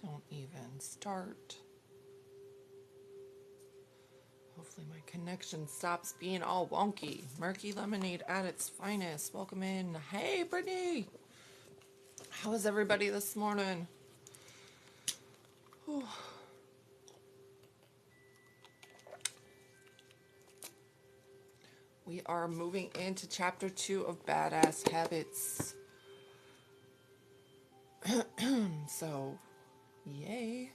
Don't even start. Hopefully my connection stops being all wonky. Murky lemonade at its finest. Welcome in. Hey, Brittany. How is everybody this morning? Whew. We are moving into chapter 2 of Badass Habits. So, yay.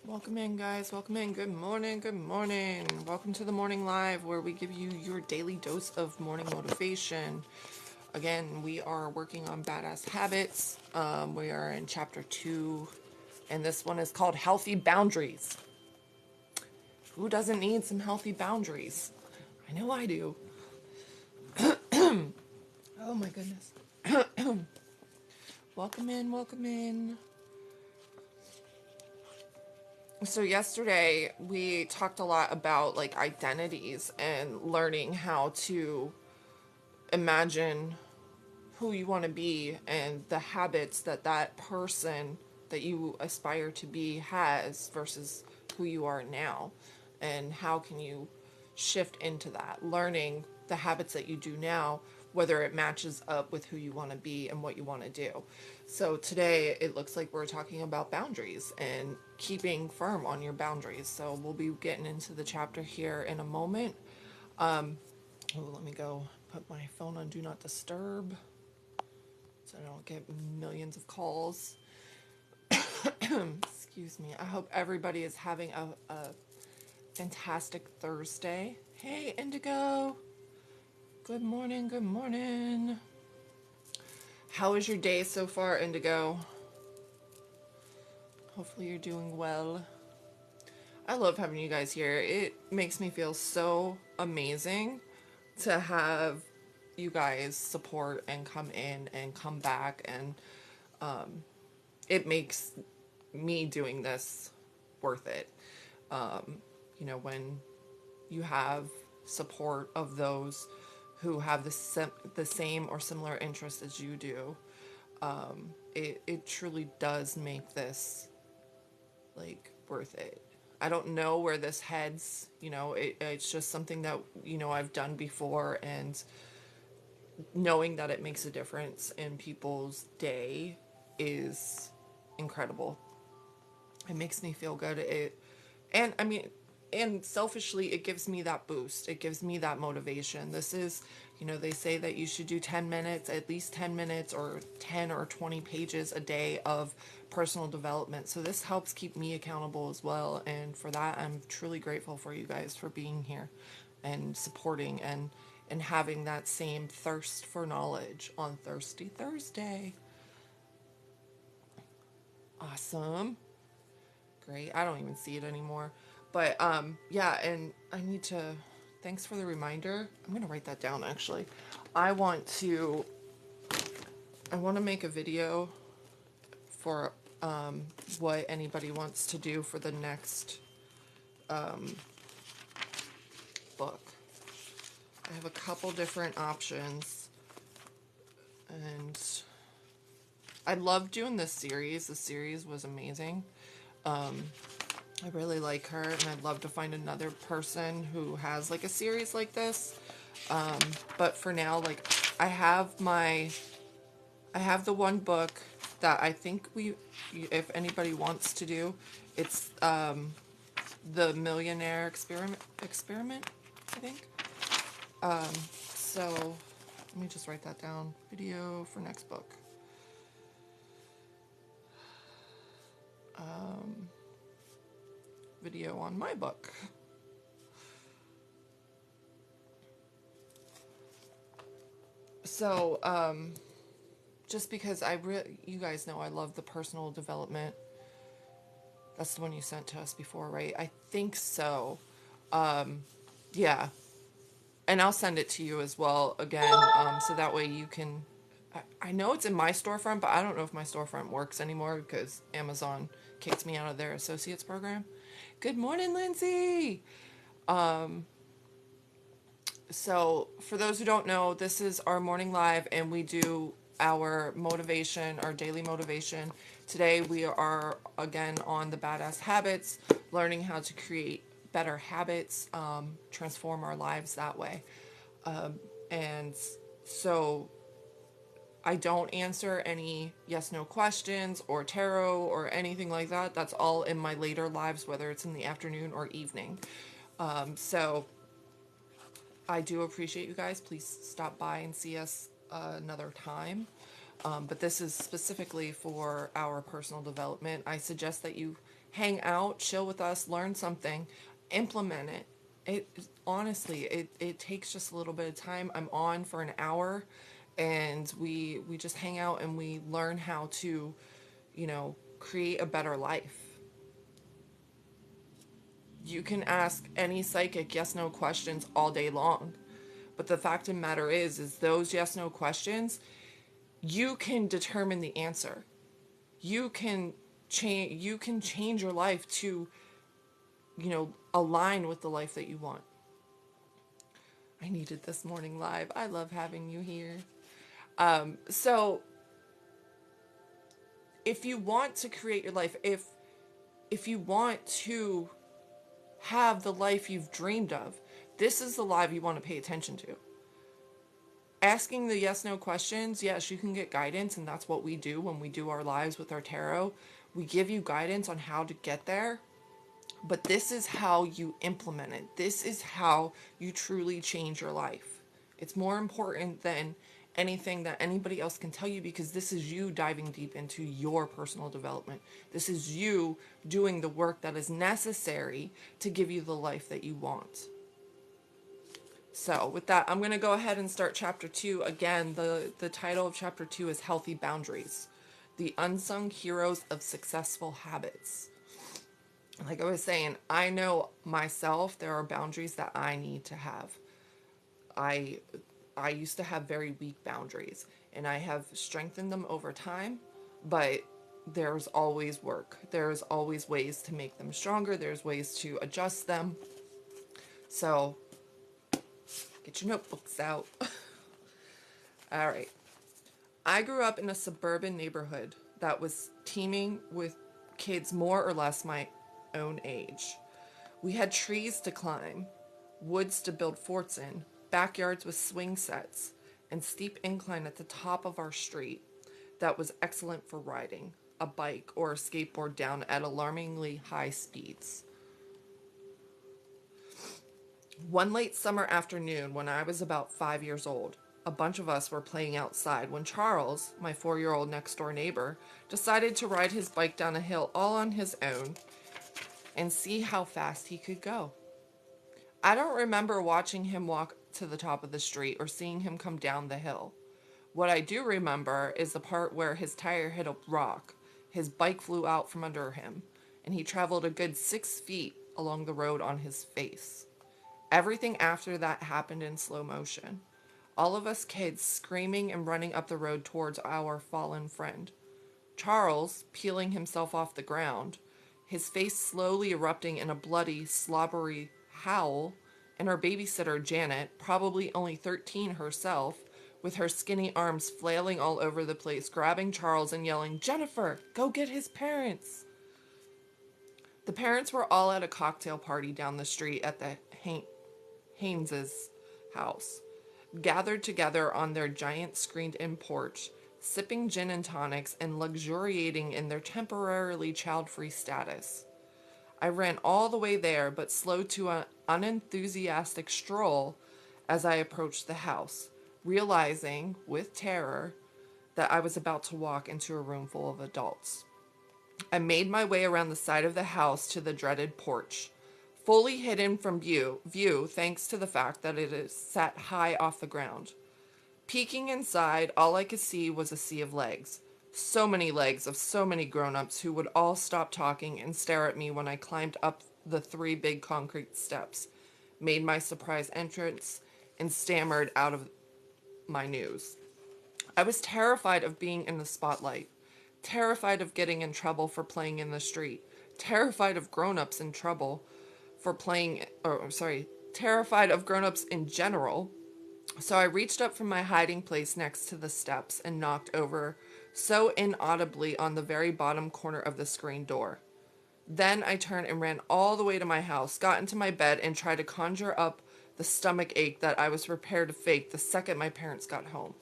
Welcome in, guys. Welcome in. Good morning. Good morning. Welcome to the morning live where we give you your daily dose of morning motivation. Again, we are working on Badass Habits. We are in chapter 2, and this one is called Healthy Boundaries. Who doesn't need some healthy boundaries? I know I do. Oh my goodness. Welcome in, welcome in. So yesterday we talked a lot about like identities and learning how to imagine who you want to be and the habits that that person that you aspire to be has versus who you are now, and how can you shift into that, learning the habits that you do now, whether it matches up with who you want to be and what you want to do. So today it looks like we're talking about boundaries and keeping firm on your boundaries. So we'll be getting into the chapter here in a moment. Let me go put my phone on Do Not Disturb so I don't get millions of calls. Excuse me. I hope everybody is having a fantastic Thursday. Hey, Indigo. Good morning, good morning. How is your day so far, Indigo? Hopefully you're doing well. I love having you guys here. It makes me feel so amazing to have you guys support and come in and come back, and it makes me doing this worth it. When you have support of those who have the same or similar interests as you do, it truly does make this like worth it. I don't know where this heads, it's just something that, I've done before, and knowing that it makes a difference in people's day is incredible. It makes me feel good. And selfishly, it gives me that boost. It gives me that motivation. This is, they say that you should do 10 minutes, at least 10 minutes or 10 or 20 pages a day of personal development. So this helps keep me accountable as well. And for that, I'm truly grateful for you guys for being here and supporting and having that same thirst for knowledge on Thirsty Thursday. Awesome. Great. I don't even see it anymore. But yeah, and I need to, thanks for the reminder. I'm going to write that down actually. I want to make a video for what anybody wants to do for the next book. I have a couple different options, and I love doing this series. The series was amazing. I really like her, and I'd love to find another person who has like a series like this. But for now, like I have the one book that I think if anybody wants to do, it's the Millionaire Experiment, I think. So let me just write that down. Video for next book. Video on my book. So, just because you guys know I love the personal development. That's the one you sent to us before, right? I think so. Yeah. And I'll send it to you as well again, so that way you can... I know it's in my storefront, but I don't know if my storefront works anymore because Amazon kicked me out of their associates program. Good morning, Lindsay! So, for those who don't know, this is our morning live, and we do our motivation, our daily motivation. Today we are again on the badass habits, learning how to create better habits, transform our lives that way. And so I don't answer any yes no questions or tarot or anything like that. That's all in my later lives, whether it's in the afternoon or evening. So I do appreciate you guys. Please stop by and see us another time. But this is specifically for our personal development. I suggest that you hang out, chill with us, learn something, implement it. It honestly, it takes just a little bit of time. I'm on for an hour, and we just hang out and we learn how to, create a better life. You can ask any psychic yes no questions all day long. But the fact of the matter is those yes no questions, you can determine the answer. You can change your life to, align with the life that you want. I needed this morning live. I love having you here. So if you want to create your life, if you want to have the life you've dreamed of, this is the live you want to pay attention to. Asking the yes no questions, yes, you can get guidance, and that's what we do when we do our lives with our tarot. We give you guidance on how to get there, but this is how you implement it. This is how you truly change your life. It's more important than anything that anybody else can tell you, because this is you diving deep into your personal development. This is you doing the work that is necessary to give you the life that you want. So with that, I'm going to go ahead and start chapter 2. Again, the title of chapter 2 is Healthy Boundaries, the Unsung Heroes of Successful Habits. Like I was saying, I know myself, there are boundaries that I need to have. I used to have very weak boundaries, and I have strengthened them over time, but there's always work. There's always ways to make them stronger. There's ways to adjust them. So get your notebooks out. All right. I grew up in a suburban neighborhood that was teeming with kids more or less my own age. We had trees to climb, woods to build forts in, backyards with swing sets, and steep incline at the top of our street that was excellent for riding a bike or a skateboard down at alarmingly high speeds. One late summer afternoon, when I was about 5 years old, a bunch of us were playing outside when Charles, my 4-year-old next-door neighbor, decided to ride his bike down a hill all on his own and see how fast he could go. I don't remember watching him walk to the top of the street or seeing him come down the hill. What I do remember is the part where his tire hit a rock, his bike flew out from under him, and he traveled a good 6 feet along the road on his face. Everything after that happened in slow motion. All of us kids screaming and running up the road towards our fallen friend. Charles, peeling himself off the ground, his face slowly erupting in a bloody, slobbery howl, and our babysitter, Janet, probably only 13 herself, with her skinny arms flailing all over the place, grabbing Charles and yelling, "Jennifer, go get his parents!" The parents were all at a cocktail party down the street at the Haynes' house, gathered together on their giant screened-in porch, sipping gin and tonics and luxuriating in their temporarily child-free status. I ran all the way there, but slowed to an unenthusiastic stroll as I approached the house, realizing, with terror, that I was about to walk into a room full of adults. I made my way around the side of the house to the dreaded porch, fully hidden from view thanks to the fact that it is set high off the ground. Peeking inside, all I could see was a sea of legs. So many legs of so many grown-ups who would all stop talking and stare at me when I climbed up the 3 big concrete steps, made my surprise entrance, and stammered out of my news. I was terrified of being in the spotlight, terrified of getting in trouble for playing in the street, terrified of grown-ups in trouble for playing, terrified of grown-ups in general, So I reached up from my hiding place next to the steps and knocked over so inaudibly on the very bottom corner of the screen door. Then I turned and ran all the way to my house, got into my bed, and tried to conjure up the stomach ache that I was prepared to fake the second my parents got home.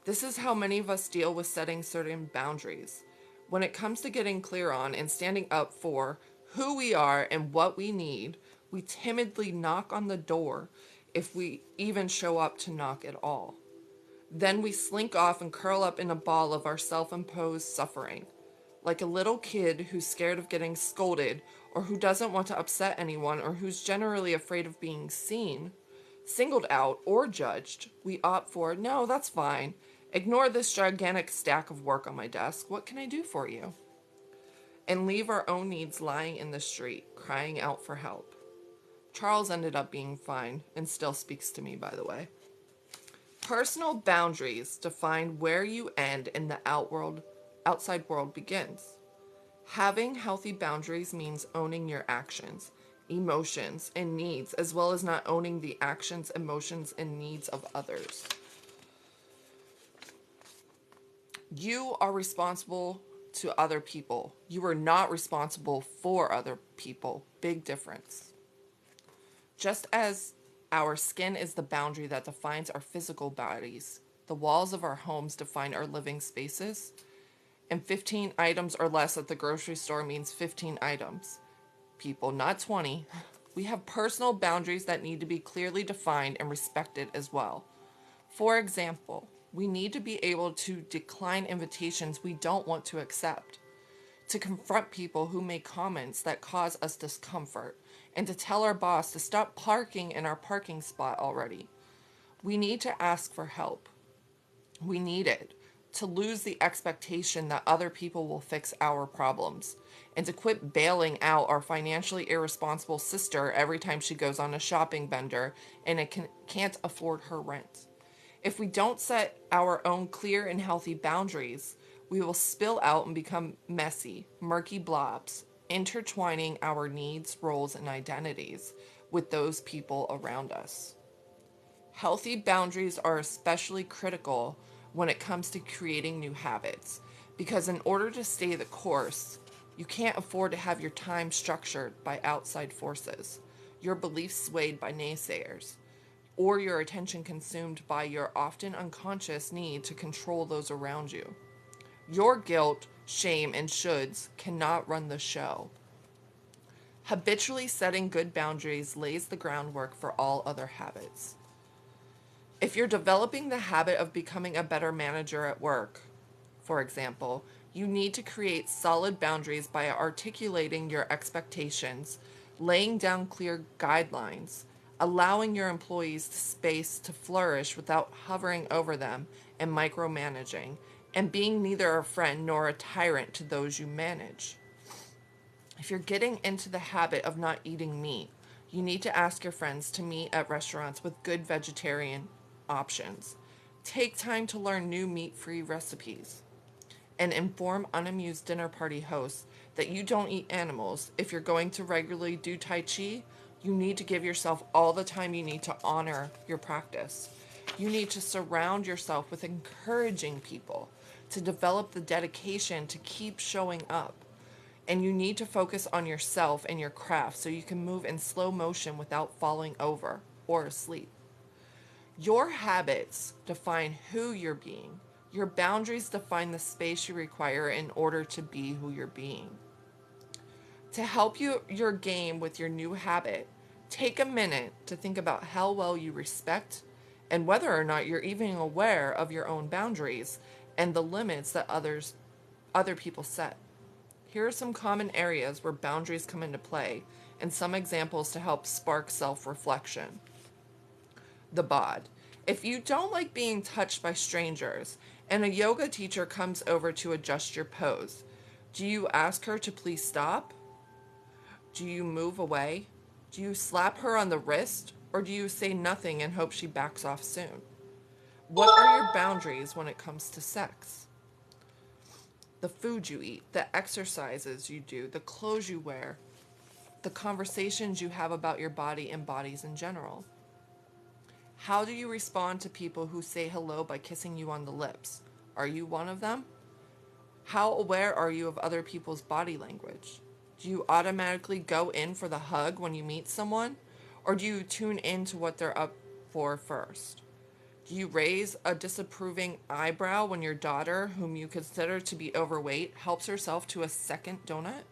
This is how many of us deal with setting certain boundaries. When it comes to getting clear on and standing up for who we are and what we need, we timidly knock on the door if we even show up to knock at all. Then we slink off and curl up in a ball of our self-imposed suffering. Like a little kid who's scared of getting scolded or who doesn't want to upset anyone or who's generally afraid of being seen, singled out, or judged, we opt for, no, that's fine. Ignore this gigantic stack of work on my desk. What can I do for you? And leave our own needs lying in the street, crying out for help. Charles ended up being fine and still speaks to me, by the way. Personal boundaries define where you end and the outside world begins. Having healthy boundaries means owning your actions, emotions, and needs, as well as not owning the actions, emotions, and needs of others. You are responsible to other people. You are not responsible for other people. Big difference. Just as our skin is the boundary that defines our physical bodies, the walls of our homes define our living spaces, and 15 items or less at the grocery store means 15 items. People, not 20. We have personal boundaries that need to be clearly defined and respected as well. For example, we need to be able to decline invitations we don't want to accept, to confront people who make comments that cause us discomfort, and to tell our boss to stop parking in our parking spot already. We need to ask for help. We need it to lose the expectation that other people will fix our problems, and to quit bailing out our financially irresponsible sister every time she goes on a shopping bender and can't afford her rent. If we don't set our own clear and healthy boundaries, we will spill out and become messy, murky blobs, intertwining our needs, roles, and identities with those people around us. Healthy boundaries are especially critical when it comes to creating new habits, because in order to stay the course, you can't afford to have your time structured by outside forces, your beliefs swayed by naysayers, or your attention consumed by your often unconscious need to control those around you. Your guilt, shame, and shoulds cannot run the show. Habitually setting good boundaries lays the groundwork for all other habits. If you're developing the habit of becoming a better manager at work, for example, you need to create solid boundaries by articulating your expectations, laying down clear guidelines, allowing your employees space to flourish without hovering over them and micromanaging, and being neither a friend nor a tyrant to those you manage. If you're getting into the habit of not eating meat, you need to ask your friends to meet at restaurants with good vegetarian options. Take time to learn new meat-free recipes. And inform unamused dinner party hosts that you don't eat animals. If you're going to regularly do Tai Chi, you need to give yourself all the time you need to honor your practice. You need to surround yourself with encouraging people, to develop the dedication to keep showing up. And you need to focus on yourself and your craft so you can move in slow motion without falling over or asleep. Your habits define who you're being. Your boundaries define the space you require in order to be who you're being. To help your game with your new habit, take a minute to think about how well you respect and whether or not you're even aware of your own boundaries and the limits that other people set. Here are some common areas where boundaries come into play and some examples to help spark self-reflection. The bod. If you don't like being touched by strangers and a yoga teacher comes over to adjust your pose, do you ask her to please stop? Do you move away? Do you slap her on the wrist? Or do you say nothing and hope she backs off soon? What are your boundaries when it comes to sex? The food you eat, the exercises you do, the clothes you wear, the conversations you have about your body and bodies in general. How do you respond to people who say hello by kissing you on the lips? Are you one of them? How aware are you of other people's body language? Do you automatically go in for the hug when you meet someone? Or do you tune into what they're up for first? Do you raise a disapproving eyebrow when your daughter, whom you consider to be overweight, helps herself to a second donut?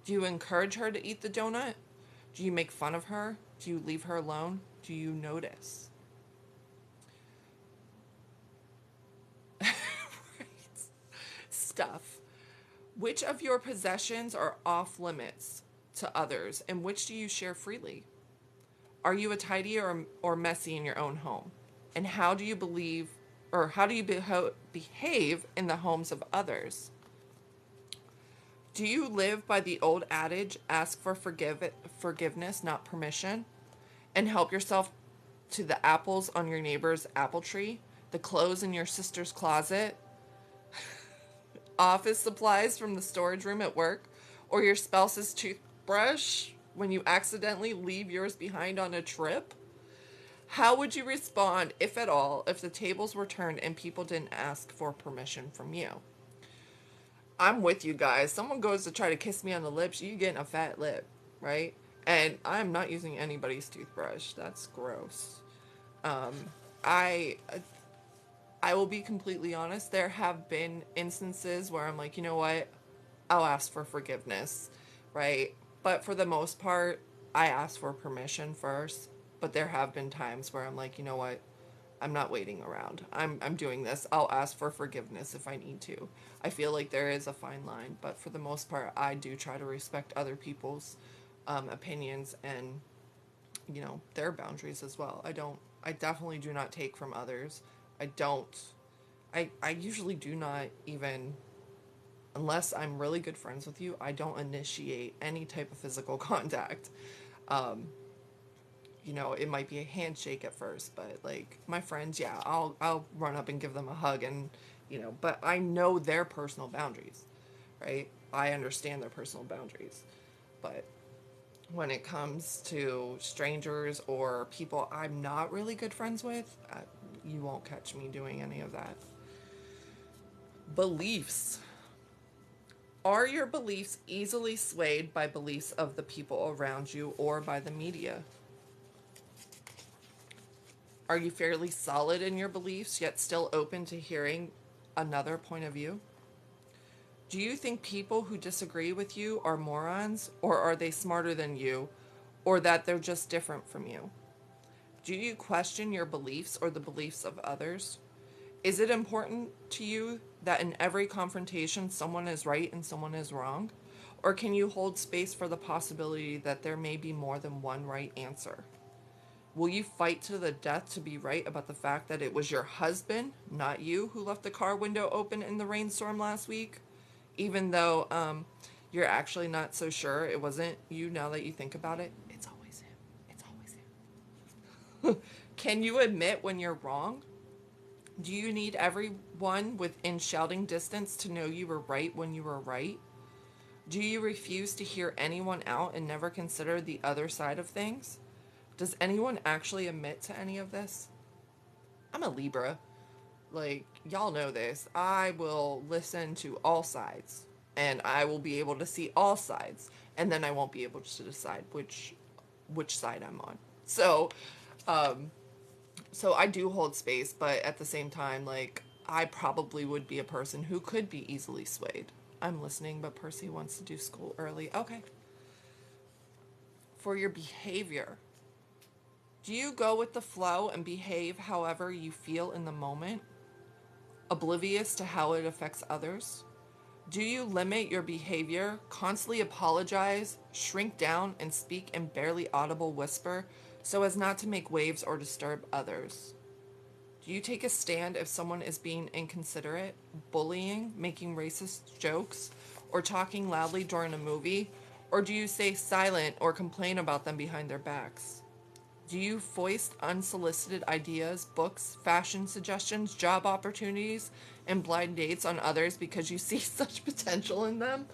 Do you encourage her to eat the donut? Do you make fun of her? Do you leave her alone? Do you notice? Right. Stuff. Which of your possessions are off limits to others, and which do you share freely? Are you a tidy or messy in your own home? And how do you behave in the homes of others? Do you live by the old adage, ask for forgiveness, not permission, and help yourself to the apples on your neighbor's apple tree, the clothes in your sister's closet, office supplies from the storage room at work, or your spouse's toothbrush when you accidentally leave yours behind on a trip? How would you respond, if at all, if the tables were turned and people didn't ask for permission from you? I'm with you guys. Someone goes to try to kiss me on the lips, you getting a fat lip, right? And I'm not using anybody's toothbrush. That's gross. I I will be completely honest. There have been instances where I'm like, you know what? I'll ask for forgiveness, right? But for the most part, I ask for permission first. But there have been times where I'm like, you know what? I'm not waiting around. I'm doing this. I'll ask for forgiveness if I need to. I feel like there is a fine line, but for the most part, I do try to respect other people's opinions and, you know, their boundaries as well. I definitely do not take from others. I don't, I usually do not even, unless I'm really good friends with you, I don't initiate any type of physical contact. You know, it might be a handshake at first, but like my friends, yeah, I'll run up and give them a hug and, you know, but I know their personal boundaries, right? I understand their personal boundaries. But when it comes to strangers or people I'm not really good friends with, you won't catch me doing any of that. Beliefs. Are your beliefs easily swayed by beliefs of the people around you or by the media? Are you fairly solid in your beliefs, yet still open to hearing another point of view? Do you think people who disagree with you are morons, or are they smarter than you, or that they're just different from you? Do you question your beliefs or the beliefs of others? Is it important to you that in every confrontation someone is right and someone is wrong? Or can you hold space for the possibility that there may be more than one right answer? Will you fight to the death to be right about the fact that it was your husband, not you, who left the car window open in the rainstorm last week? Even though you're actually not so sure it wasn't you now that you think about it? It's always him. It's always him. Can you admit when you're wrong? Do you need everyone within shouting distance to know you were right when you were right? Do you refuse to hear anyone out and never consider the other side of things? Does anyone actually admit to any of this? I'm a Libra. Like, y'all know this. I will listen to all sides. And I will be able to see all sides. And then I won't be able to decide which side I'm on. So I do hold space, but at the same time, like, I probably would be a person who could be easily swayed. I'm listening, but Percy wants to do school early. Okay. For your behavior. Do you go with the flow and behave however you feel in the moment, oblivious to how it affects others? Do you limit your behavior, constantly apologize, shrink down, and speak in barely audible whisper so as not to make waves or disturb others? Do you take a stand if someone is being inconsiderate, bullying, making racist jokes, or talking loudly during a movie? Or do you stay silent or complain about them behind their backs? Do you foist unsolicited ideas, books, fashion suggestions, job opportunities, and blind dates on others because you see such potential in them?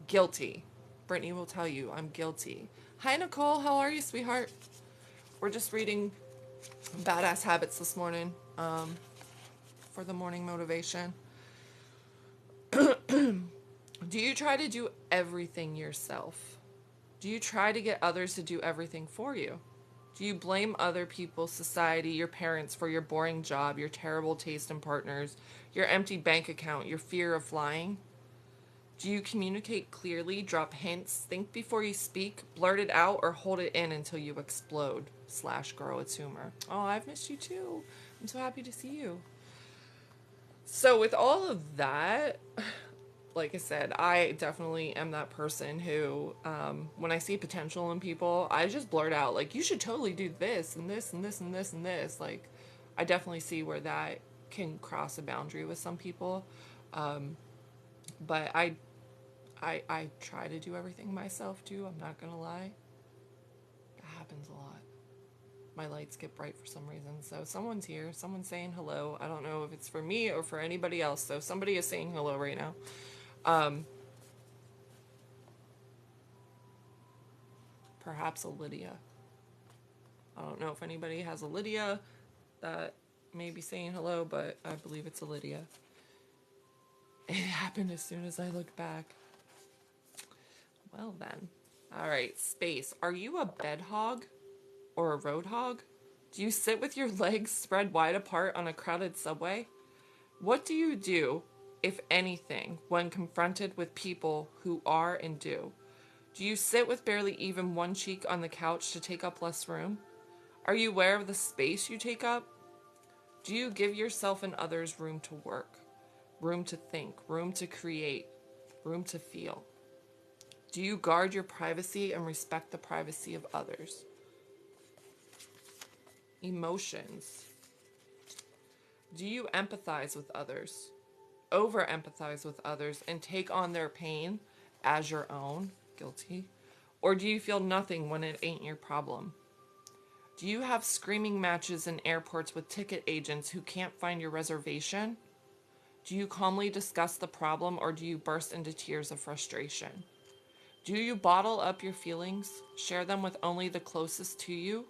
Guilty. Brittany will tell you I'm guilty. Hi, Nicole. How are you, sweetheart? We're just reading badass habits this morning for the morning motivation. Do you try to do everything yourself? Do you try to get others to do everything for you? Do you blame other people, society, your parents for your boring job, your terrible taste in partners, your empty bank account, your fear of flying? Do you communicate clearly, drop hints, think before you speak, blurt it out, or hold it in until you explode? / grow its humor. Oh, I've missed you too. I'm so happy to see you. So with all of that, like I said, I definitely am that person who, when I see potential in people, I just blurt out, like, you should totally do this and this and this and this and this. Like, I definitely see where that can cross a boundary with some people. But I try to do everything myself too. I'm not gonna lie. That happens a lot. My lights get bright for some reason. So someone's here. Someone's saying hello. I don't know if it's for me or for anybody else. So somebody is saying hello right now. Perhaps a Lydia. I don't know if anybody has a Lydia that may be saying hello, but I believe it's a Lydia. It happened as soon as I looked back. Well then. Alright, space. Are you a bed hog or a road hog? Do you sit with your legs spread wide apart on a crowded subway? What do you do, if anything, when confronted with people who are and do? Do you sit with barely even one cheek on the couch to take up less room? Are you aware of the space you take up? Do you give yourself and others room to work, room to think, room to create, room to feel? Do you guard your privacy and respect the privacy of others? Emotions. Do you empathize with others, over-empathize with others, and take on their pain as your own? Guilty. Or do you feel nothing when it ain't your problem? Do you have screaming matches in airports with ticket agents who can't find your reservation? Do you calmly discuss the problem, or do you burst into tears of frustration? Do you bottle up your feelings, share them with only the closest to you,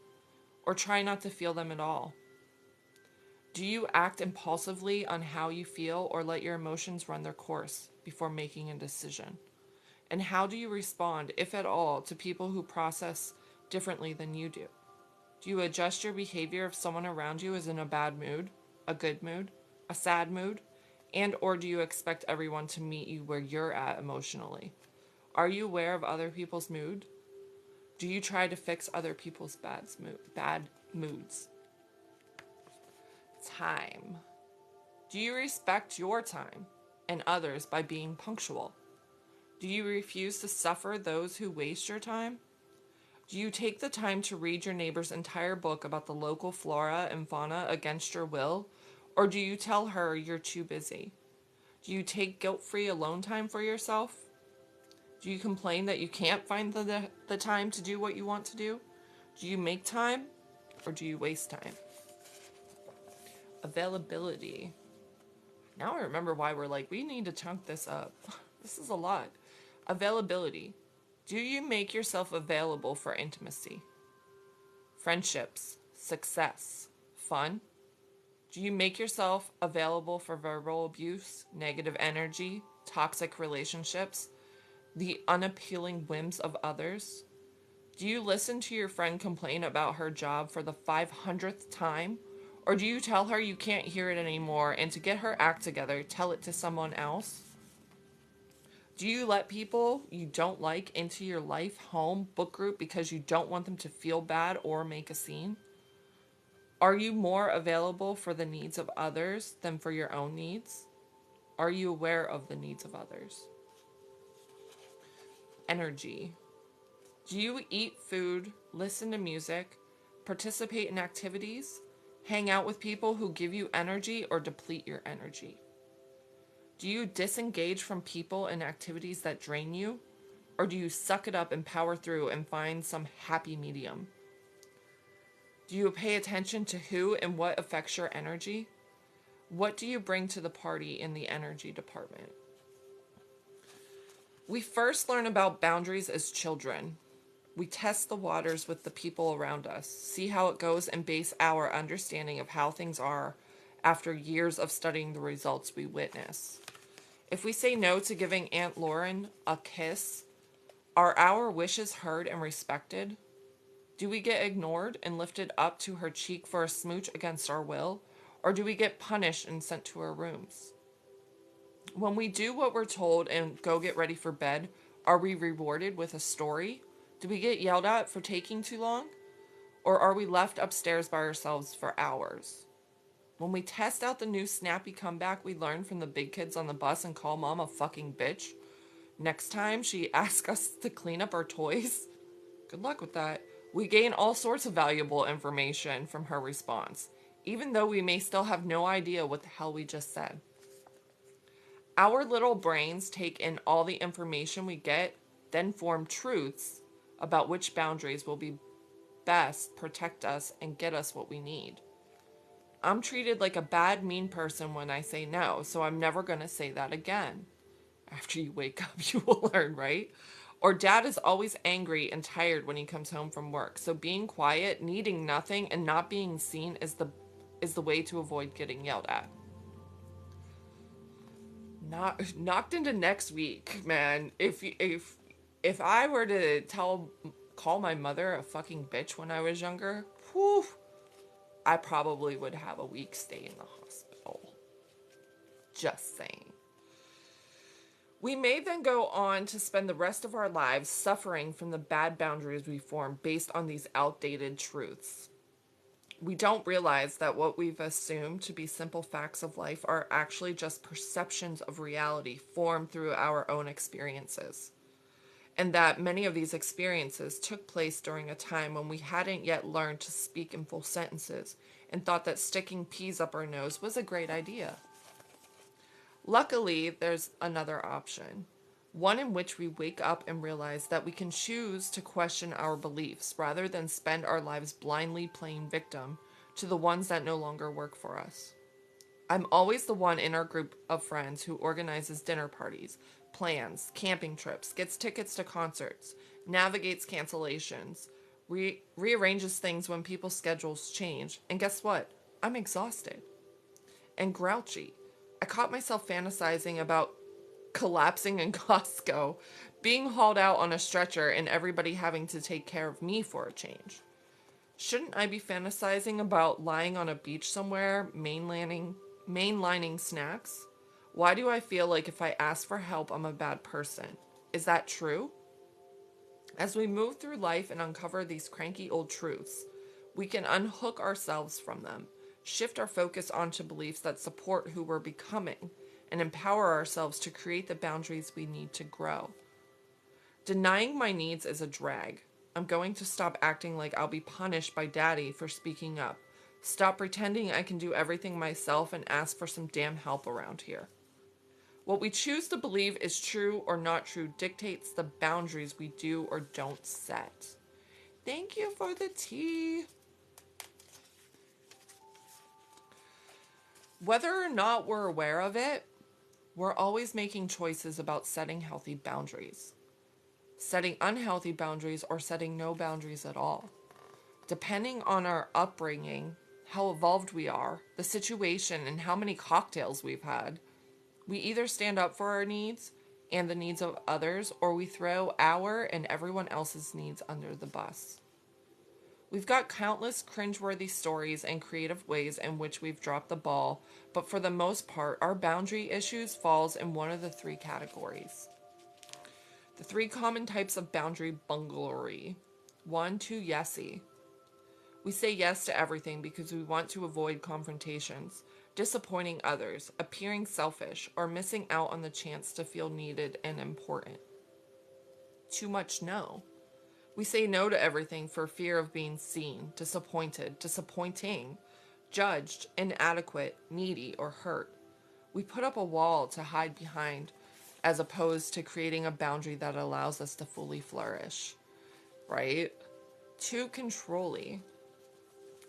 or try not to feel them at all? Do you act impulsively on how you feel, or let your emotions run their course before making a decision? And how do you respond, if at all, to people who process differently than you do? Do you adjust your behavior if someone around you is in a bad mood, a good mood, a sad mood, and or do you expect everyone to meet you where you're at emotionally? Are you aware of other people's mood? Do you try to fix other people's bad moods? Time. Do you respect your time and others by being punctual? Do you refuse to suffer those who waste your time? Do you take the time to read your neighbor's entire book about the local flora and fauna against your will? Or do you tell her you're too busy? Do you take guilt-free alone time for yourself? Do you complain that you can't find the time to do what you want to do? Do you make time, or do you waste time? Availability. Now I remember why we're like, we need to chunk this up. This is a lot. Availability. Do you make yourself available for intimacy, friendships, success, fun? Do you make yourself available for verbal abuse, negative energy, toxic relationships, the unappealing whims of others? Do you listen to your friend complain about her job for the 500th time? Or do you tell her you can't hear it anymore and to get her act together, tell it to someone else? Do you let people you don't like into your life, home, book group because you don't want them to feel bad or make a scene? Are you more available for the needs of others than for your own needs? Are you aware of the needs of others? Energy. Do you eat food, listen to music, participate in activities, hang out with people who give you energy or deplete your energy? Do you disengage from people and activities that drain you? Or do you suck it up and power through and find some happy medium? Do you pay attention to who and what affects your energy? What do you bring to the party in the energy department? We first learn about boundaries as children. We test the waters with the people around us, see how it goes, and base our understanding of how things are after years of studying the results we witness. If we say no to giving Aunt Lauren a kiss, are our wishes heard and respected? Do we get ignored and lifted up to her cheek for a smooch against our will? Or do we get punished and sent to our rooms? When we do what we're told and go get ready for bed, are we rewarded with a story? Do we get yelled at for taking too long? Or are we left upstairs by ourselves for hours? When we test out the new snappy comeback we learned from the big kids on the bus and call mom a fucking bitch, next time she asks us to clean up our toys, good luck with that. We gain all sorts of valuable information from her response, even though we may still have no idea what the hell we just said. Our little brains take in all the information we get, then form truths about which boundaries will be best protect us and get us what we need. I'm treated like a bad, mean person when I say no, so I'm never going to say that again. After you wake up, you will learn, right? Or dad is always angry and tired when he comes home from work, so being quiet, needing nothing, and not being seen is the way to avoid getting yelled at. Knocked into next week, man. If I were to call my mother a fucking bitch when I was younger, whew, I probably would have a week stay in the hospital. Just saying. We may then go on to spend the rest of our lives suffering from the bad boundaries we form based on these outdated truths. We don't realize that what we've assumed to be simple facts of life are actually just perceptions of reality formed through our own experiences. And that many of these experiences took place during a time when we hadn't yet learned to speak in full sentences and thought that sticking peas up our nose was a great idea. Luckily, there's another option. One in which we wake up and realize that we can choose to question our beliefs rather than spend our lives blindly playing victim to the ones that no longer work for us. I'm always the one in our group of friends who organizes dinner parties, plans, camping trips, gets tickets to concerts, navigates cancellations, rearranges things when people's schedules change, and guess what? I'm exhausted and grouchy. I caught myself fantasizing about collapsing in Costco, being hauled out on a stretcher, and everybody having to take care of me for a change. Shouldn't I be fantasizing about lying on a beach somewhere, mainlining snacks? Why do I feel like if I ask for help, I'm a bad person? Is that true? As we move through life and uncover these cranky old truths, we can unhook ourselves from them, shift our focus onto beliefs that support who we're becoming, and empower ourselves to create the boundaries we need to grow. Denying my needs is a drag. I'm going to stop acting like I'll be punished by daddy for speaking up. Stop pretending I can do everything myself and ask for some damn help around here. What we choose to believe is true or not true dictates the boundaries we do or don't set. Thank you for the tea. Whether or not we're aware of it, we're always making choices about setting healthy boundaries, setting unhealthy boundaries, or setting no boundaries at all. Depending on our upbringing, how evolved we are, the situation, and how many cocktails we've had, we either stand up for our needs and the needs of others, or we throw our and everyone else's needs under the bus. We've got countless cringeworthy stories and creative ways in which we've dropped the ball, but for the most part, our boundary issues falls in one of the three categories. The three common types of boundary bunglery. 1, too yesy. We say yes to everything because we want to avoid confrontations, disappointing others, appearing selfish, or missing out on the chance to feel needed and important. Too much no. We say no to everything for fear of being seen, disappointed, disappointing, judged, inadequate, needy, or hurt. We put up a wall to hide behind as opposed to creating a boundary that allows us to fully flourish, right? Too controlly.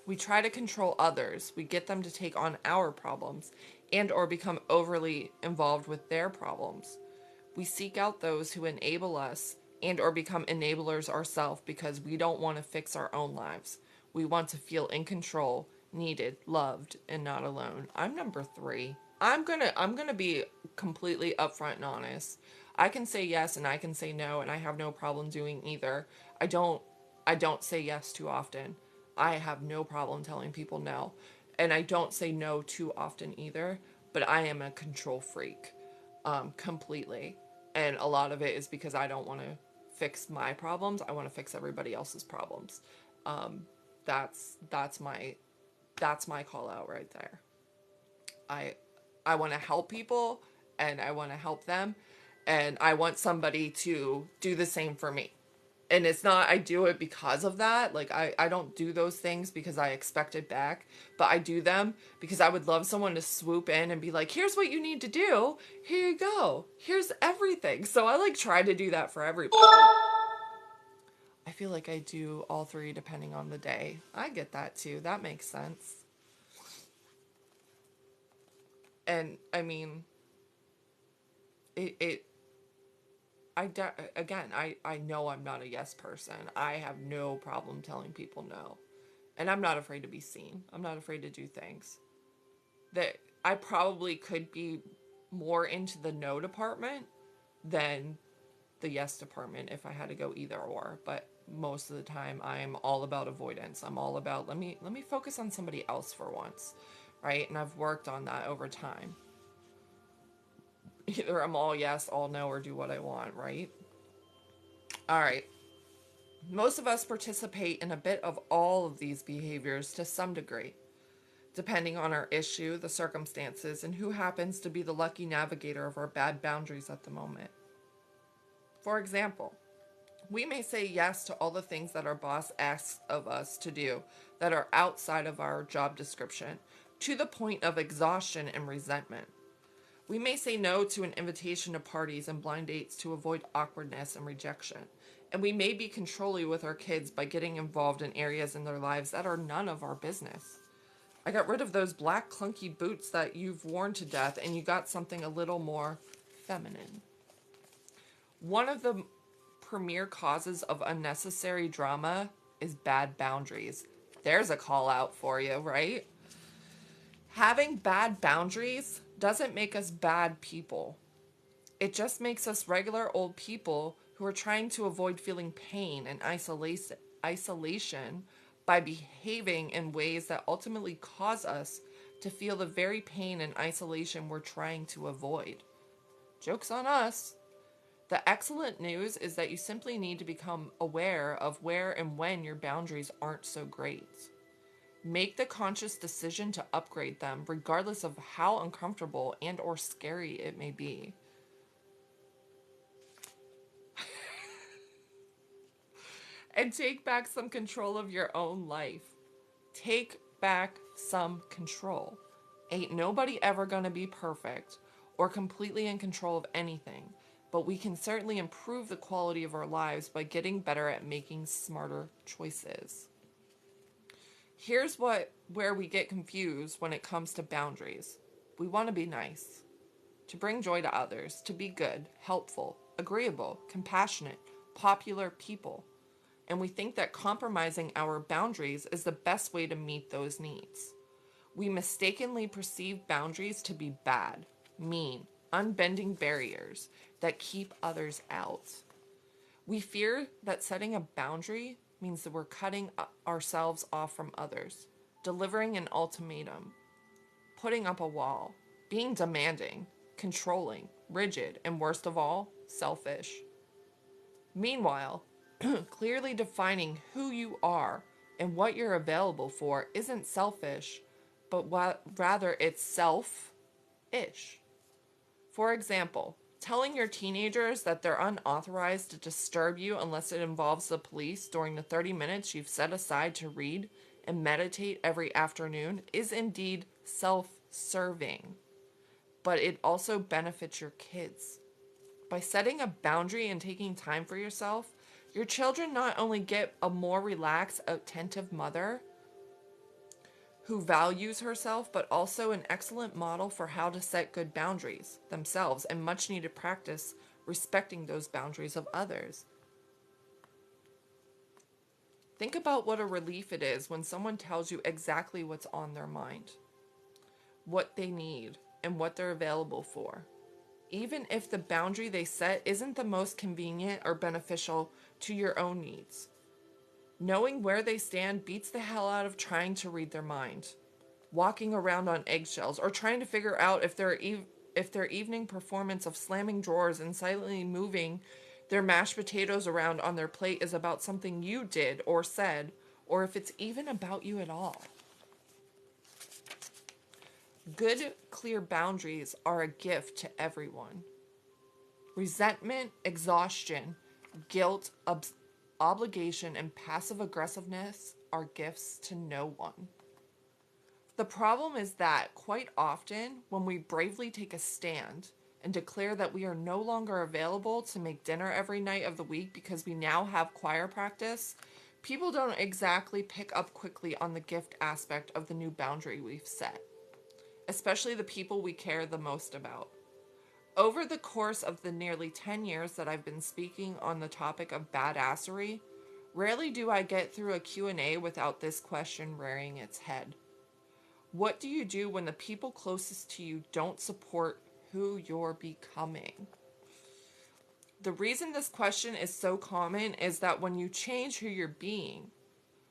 We try to control others. We get them to take on our problems and or become overly involved with their problems. We seek out those who enable us and or become enablers ourselves because we don't want to fix our own lives. We want to feel in control, needed, loved, and not alone. I'm number 3. I'm gonna be completely upfront and honest. I can say yes and I can say no, and I have no problem doing either. I don't I don't say yes too often. I have no problem telling people no. And I don't say no too often either, but I am a control freak. Completely. And a lot of it is because I don't want to fix my problems. I want to fix everybody else's problems. Um, that's my call out right there. I I want to help people and I want to help them and I want somebody to do the same for me. And it's not I do it because of that. Like I don't do those things because I expect it back, but I do them because I would love someone to swoop in and be like, here's what you need to do. Here you go. Here's everything. So I like try to do that for everybody. I feel like I do all 3 depending on the day. I get that too. That makes sense. And I mean, it again, I know I'm not a yes person. I have no problem telling people no. And I'm not afraid to be seen. I'm not afraid to do things. That I probably could be more into the no department than the yes department if I had to go either or. But most of the time I'm all about avoidance. I'm all about let me focus on somebody else for once. Right? And I've worked on that over time. Either I'm all yes, all no, or do what I want, right? All right. Most of us participate in a bit of all of these behaviors to some degree, depending on our issue, the circumstances, and who happens to be the lucky navigator of our bad boundaries at the moment. For example, we may say yes to all the things that our boss asks of us to do that are outside of our job description, to the point of exhaustion and resentment. We may say no to an invitation to parties and blind dates to avoid awkwardness and rejection. And we may be controlling with our kids by getting involved in areas in their lives that are none of our business. I got rid of those black clunky boots that you've worn to death and you got something a little more feminine. One of the premier causes of unnecessary drama is bad boundaries. There's a call out for you, right? Having bad boundaries doesn't make us bad people. It just makes us regular old people who are trying to avoid feeling pain and isolation by behaving in ways that ultimately cause us to feel the very pain and isolation we're trying to avoid. Joke's on us. The excellent news is that you simply need to become aware of where and when your boundaries aren't so great. Make the conscious decision to upgrade them, regardless of how uncomfortable and or scary it may be. And take back some control of your own life. Take back some control. Ain't nobody ever gonna be perfect or completely in control of anything, but we can certainly improve the quality of our lives by getting better at making smarter choices. Here's where we get confused when it comes to boundaries. We want to be nice, to bring joy to others, to be good, helpful, agreeable, compassionate, popular people. And we think that compromising our boundaries is the best way to meet those needs. We mistakenly perceive boundaries to be bad, mean, unbending barriers that keep others out. We fear that setting a boundary means that we're cutting ourselves off from others, delivering an ultimatum, putting up a wall, being demanding, controlling, rigid, and worst of all, selfish. Meanwhile, clearly defining who you are and what you're available for isn't selfish, but rather it's self-ish. For example, telling your teenagers that they're unauthorized to disturb you unless it involves the police during the 30 minutes you've set aside to read and meditate every afternoon is indeed self-serving, but it also benefits your kids. By setting a boundary and taking time for yourself, your children not only get a more relaxed, attentive mother who values herself, but also an excellent model for how to set good boundaries themselves and much needed practice respecting those boundaries of others. Think about what a relief it is when someone tells you exactly what's on their mind, what they need, and what they're available for. Even if the boundary they set isn't the most convenient or beneficial to your own needs. Knowing where they stand beats the hell out of trying to read their mind, walking around on eggshells, or trying to figure out if their evening performance of slamming drawers and silently moving their mashed potatoes around on their plate is about something you did or said, or if it's even about you at all. Good, clear boundaries are a gift to everyone. Resentment, exhaustion, guilt, obligation, and passive aggressiveness are gifts to no one. The problem is that quite often, when we bravely take a stand and declare that we are no longer available to make dinner every night of the week because we now have choir practice, people don't exactly pick up quickly on the gift aspect of the new boundary we've set, especially the people we care the most about. Over the course of the nearly 10 years that I've been speaking on the topic of badassery, rarely do I get through a Q&A without this question rearing its head. What do you do when the people closest to you don't support who you're becoming? The reason this question is so common is that when you change who you're being,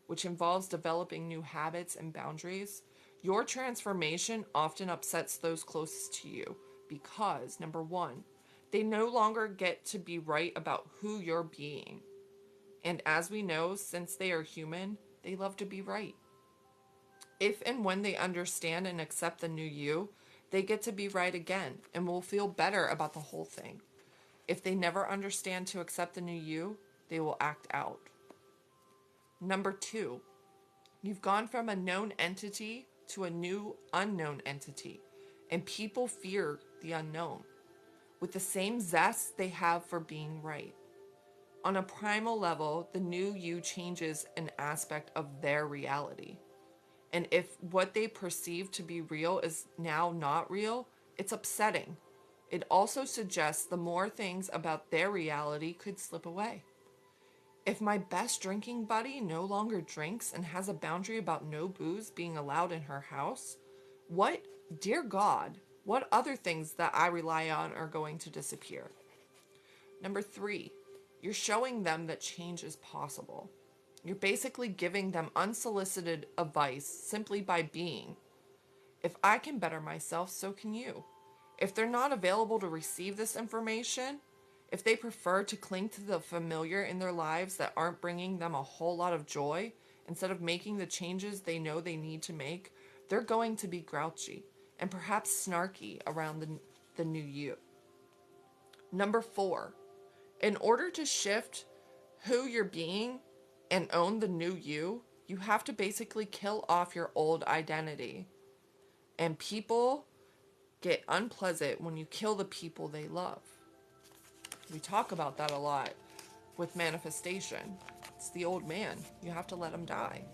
which involves developing new habits and boundaries, your transformation often upsets those closest to you because, number one, they no longer get to be right about who you're being. And as we know, since they are human, they love to be right. If and when they understand and accept the new you, they get to be right again and will feel better about the whole thing. If they never understand to accept the new you, they will act out. Number two, you've gone from a known entity to a new unknown entity, and people fear the unknown with the same zest they have for being right. On a primal level, the new you changes an aspect of their reality. And if what they perceive to be real is now not real, it's upsetting. It also suggests the more things about their reality could slip away. If my best drinking buddy no longer drinks and has a boundary about no booze being allowed in her house, dear God, what other things that I rely on are going to disappear? Number three, you're showing them that change is possible. You're basically giving them unsolicited advice simply by being. If I can better myself, so can you. If they're not available to receive this information, if they prefer to cling to the familiar in their lives that aren't bringing them a whole lot of joy, instead of making the changes they know they need to make, they're going to be grouchy and perhaps snarky around the new you. Number four, in order to shift who you're being and own the new you, you have to basically kill off your old identity. And people get unpleasant when you kill the people they love. We talk about that a lot with manifestation. It's the old man. You have to let him die.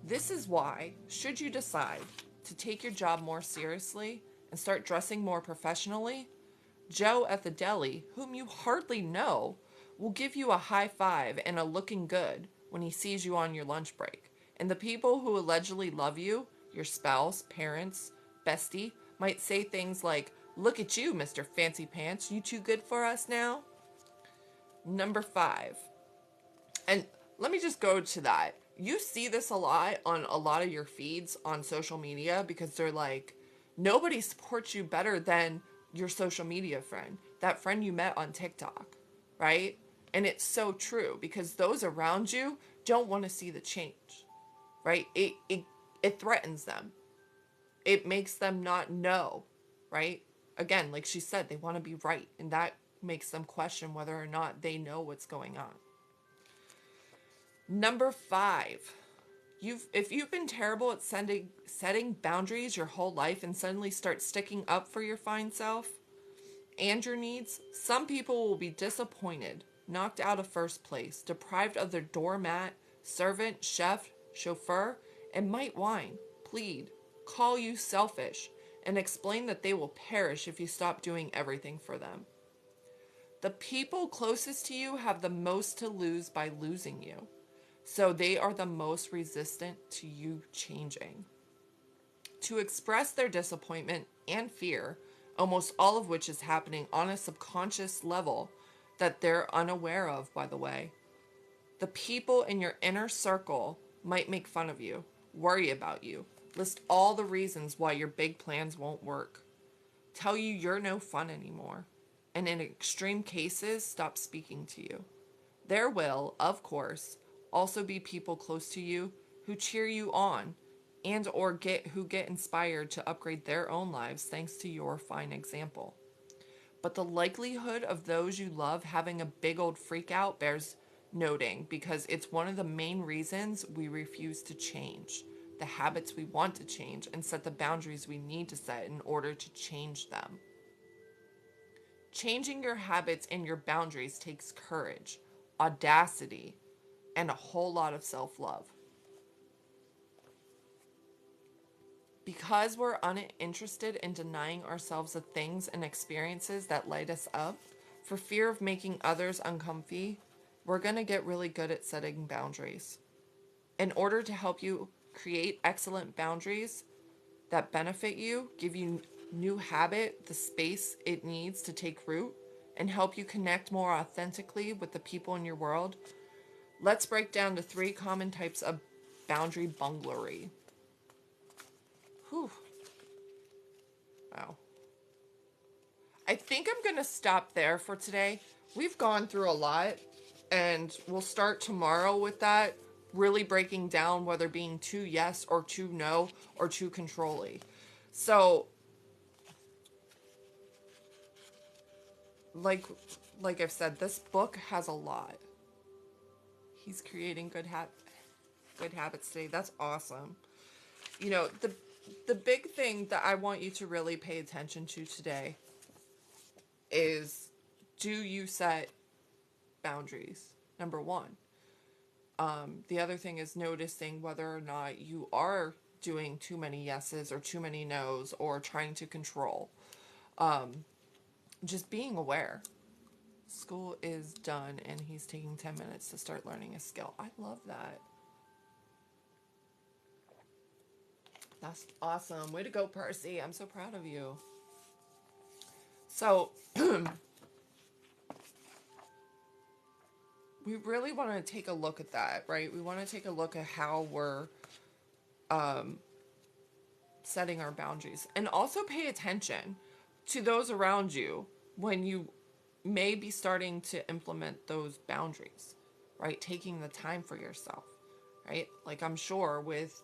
This is why, should you decide to take your job more seriously and start dressing more professionally, Joe at the deli, whom you hardly know, will give you a high five and a looking good when he sees you on your lunch break. And the people who allegedly love you, your spouse, parents, bestie, might say things like, "Look at you, Mr. Fancy Pants, you too good for us now?" Number five, and let me just go to that. You see this a lot on a lot of your feeds on social media because they're like, nobody supports you better than your social media friend, that friend you met on TikTok, right? And it's so true because those around you don't want to see the change, right? It threatens them. It makes them not know, right? Again, like she said, they want to be right, and that makes them question whether or not they know what's going on. Number five, if you've been terrible at setting boundaries your whole life and suddenly start sticking up for your fine self and your needs, some people will be disappointed, knocked out of first place, deprived of their doormat, servant, chef, chauffeur, and might whine, plead, call you selfish, and explain that they will perish if you stop doing everything for them. The people closest to you have the most to lose by losing you. So they are the most resistant to you changing. To express their disappointment and fear, almost all of which is happening on a subconscious level that they're unaware of, by the way. The people in your inner circle might make fun of you, worry about you, list all the reasons why your big plans won't work, tell you you're no fun anymore, and in extreme cases, stop speaking to you. There will, of course, also be people close to you who cheer you on and or get inspired to upgrade their own lives thanks to your fine example. But the likelihood of those you love having a big old freak out bears noting because it's one of the main reasons we refuse to change the habits we want to change and set the boundaries we need to set in order to change them. Changing your habits and your boundaries takes courage, audacity, and a whole lot of self-love. Because we're uninterested in denying ourselves the things and experiences that light us up, for fear of making others uncomfy, we're going to get really good at setting boundaries. In order to help you create excellent boundaries that benefit you, give you new habit, the space it needs to take root, and help you connect more authentically with the people in your world, let's break down the 3 common types of boundary bunglery. Whew. Wow. I think I'm going to stop there for today. We've gone through a lot, and we'll start tomorrow with that, really breaking down whether being too yes or too no or too controlling. So, like I've said, this book has a lot. He's creating good habits today. That's awesome. You know, the big thing that I want you to really pay attention to today is, do you set boundaries? Number 1. The other thing is noticing whether or not you are doing too many yeses or too many nos or trying to control. Just being aware. School is done and he's taking 10 minutes to start learning a skill. I love that. That's awesome. Way to go, Percy. I'm so proud of you. So, we really want to take a look at that, right? We want to take a look at how we're setting our boundaries. And also pay attention to those around you when you may be starting to implement those boundaries, right? Taking the time for yourself, right? Like I'm sure with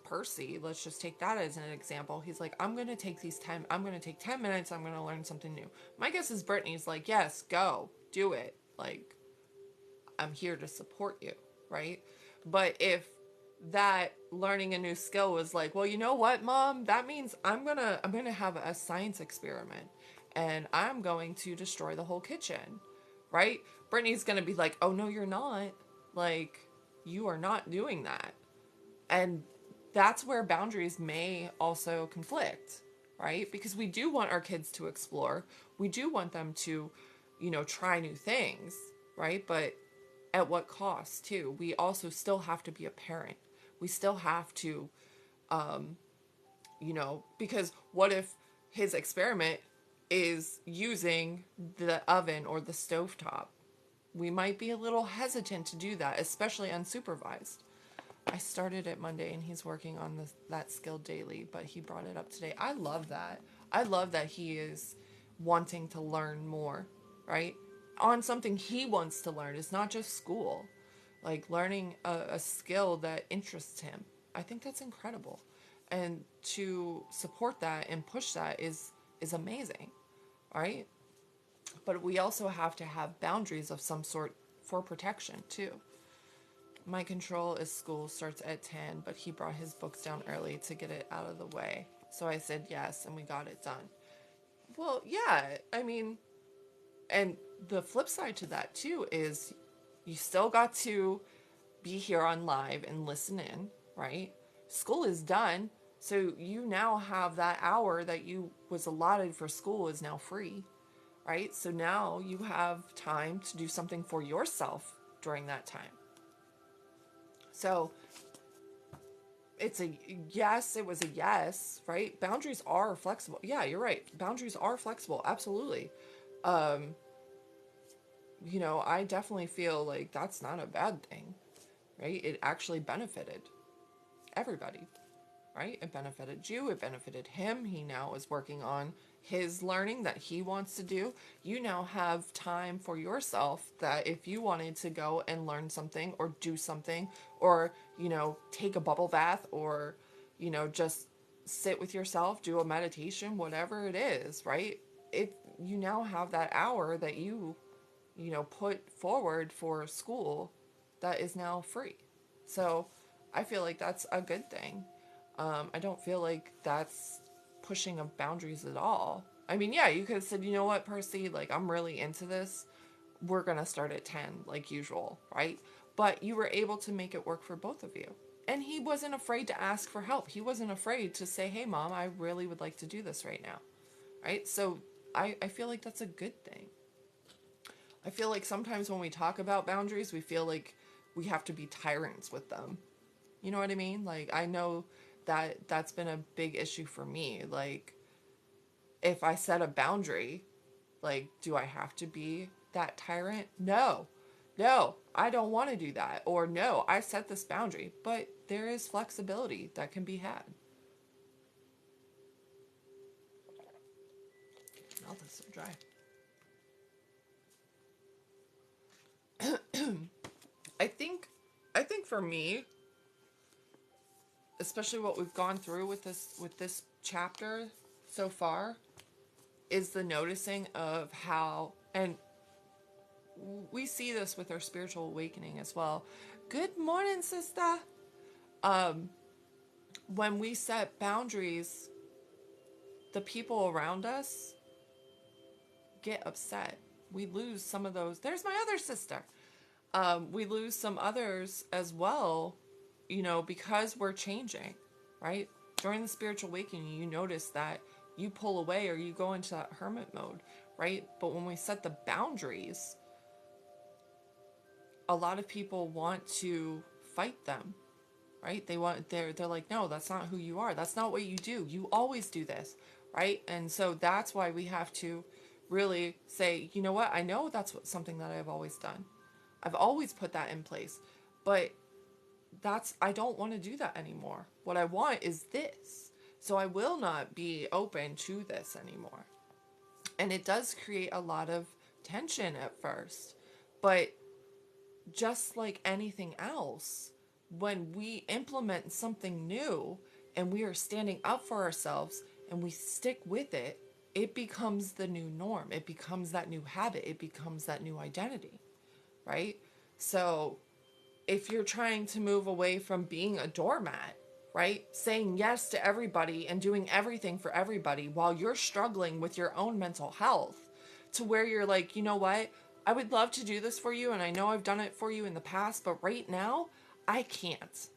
Percy, let's just take that as an example. He's like, I'm going to take 10 minutes. I'm going to learn something new. My guess is Brittany's like, yes, go do it. Like, I'm here to support you, right? But if that learning a new skill was like, well, you know what, Mom, that means I'm gonna have a science experiment and I'm going to destroy the whole kitchen, right? Brittany's gonna be like, oh no, you're not. Like, you are not doing that. And that's where boundaries may also conflict, right? Because we do want our kids to explore. We do want them to, try new things, right? But at what cost, too? We also still have to be a parent. We still have to, because what if his experiment is using the oven or the stovetop? We might be a little hesitant to do that, especially unsupervised. I started it Monday and he's working on that skill daily, but he brought it up today. I love that. I love that he is wanting to learn more, right? On something he wants to learn. It's not just school. Like learning a skill that interests him. I think that's incredible. And to support that and push that is amazing, right? But we also have to have boundaries of some sort for protection too. My control is school starts at 10, but he brought his books down early to get it out of the way. So I said yes, and we got it done. Well, yeah, I mean, and the flip side to that too is you still got to be here on live and listen in, right? School is done, so you now have that hour that you was allotted for school is now free, right? So now you have time to do something for yourself during that time. So it's a yes, it was a yes, right? Boundaries are flexible. Yeah, you're right. Boundaries are flexible. Absolutely. Um, I definitely feel like that's not a bad thing, right? It actually benefited everybody, right? It benefited you, it benefited him. He now is working on his learning that he wants to do. You now have time for yourself that if you wanted to go and learn something or do something or, take a bubble bath or, just sit with yourself, do a meditation, whatever it is, right? You now have that hour that put forward for school that is now free. So I feel like that's a good thing. I don't feel like that's pushing of boundaries at all. I mean, yeah, you could have said, you know what, Percy, like, I'm really into this. We're going to start at 10, like usual, right? But you were able to make it work for both of you. And he wasn't afraid to ask for help. He wasn't afraid to say, hey, Mom, I really would like to do this right now, right? So I feel like that's a good thing. I feel like sometimes when we talk about boundaries, we feel like we have to be tyrants with them. You know what I mean? Like, I know that that's been a big issue for me. Like, if I set a boundary, like, do I have to be that tyrant? No. No, I don't want to do that. Or no, I set this boundary. But there is flexibility that can be had. Mouth is so dry. I think for me, especially what we've gone through with this chapter so far, is the noticing of how, and we see this with our spiritual awakening as well. Good morning, sister. Um, when we set boundaries, the people around us get upset. We lose some of those. There's my other sister. We lose some others as well, because we're changing, right? During the spiritual awakening, you notice that you pull away or you go into that hermit mode, right? But when we set the boundaries, a lot of people want to fight them, right? They're like, no, that's not who you are. That's not what you do. You always do this, right? And so that's why we have to really say, you know what? I know that's something that I've always done. I've always put that in place, but I don't want to do that anymore. What I want is this. So I will not be open to this anymore. And it does create a lot of tension at first, but just like anything else, when we implement something new and we are standing up for ourselves and we stick with it, it becomes the new norm. It becomes that new habit. It becomes that new identity, right? So if you're trying to move away from being a doormat, right? Saying yes to everybody and doing everything for everybody while you're struggling with your own mental health, to where you're like, you know what? I would love to do this for you, and I know I've done it for you in the past, but right now, I can't.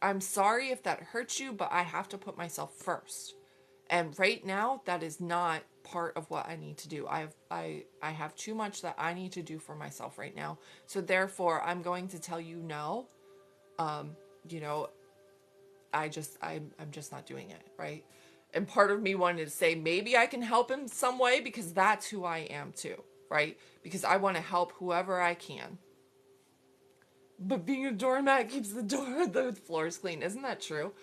I'm sorry if that hurts you, but I have to put myself first. And right now, that is not part of what I need to do. I have too much that I need to do for myself right now. So therefore, I'm going to tell you no. You know, I'm just not doing it, right? And part of me wanted to say maybe I can help in some way because that's who I am too, right? Because I want to help whoever I can. But being a doormat keeps the floors clean. Isn't that true?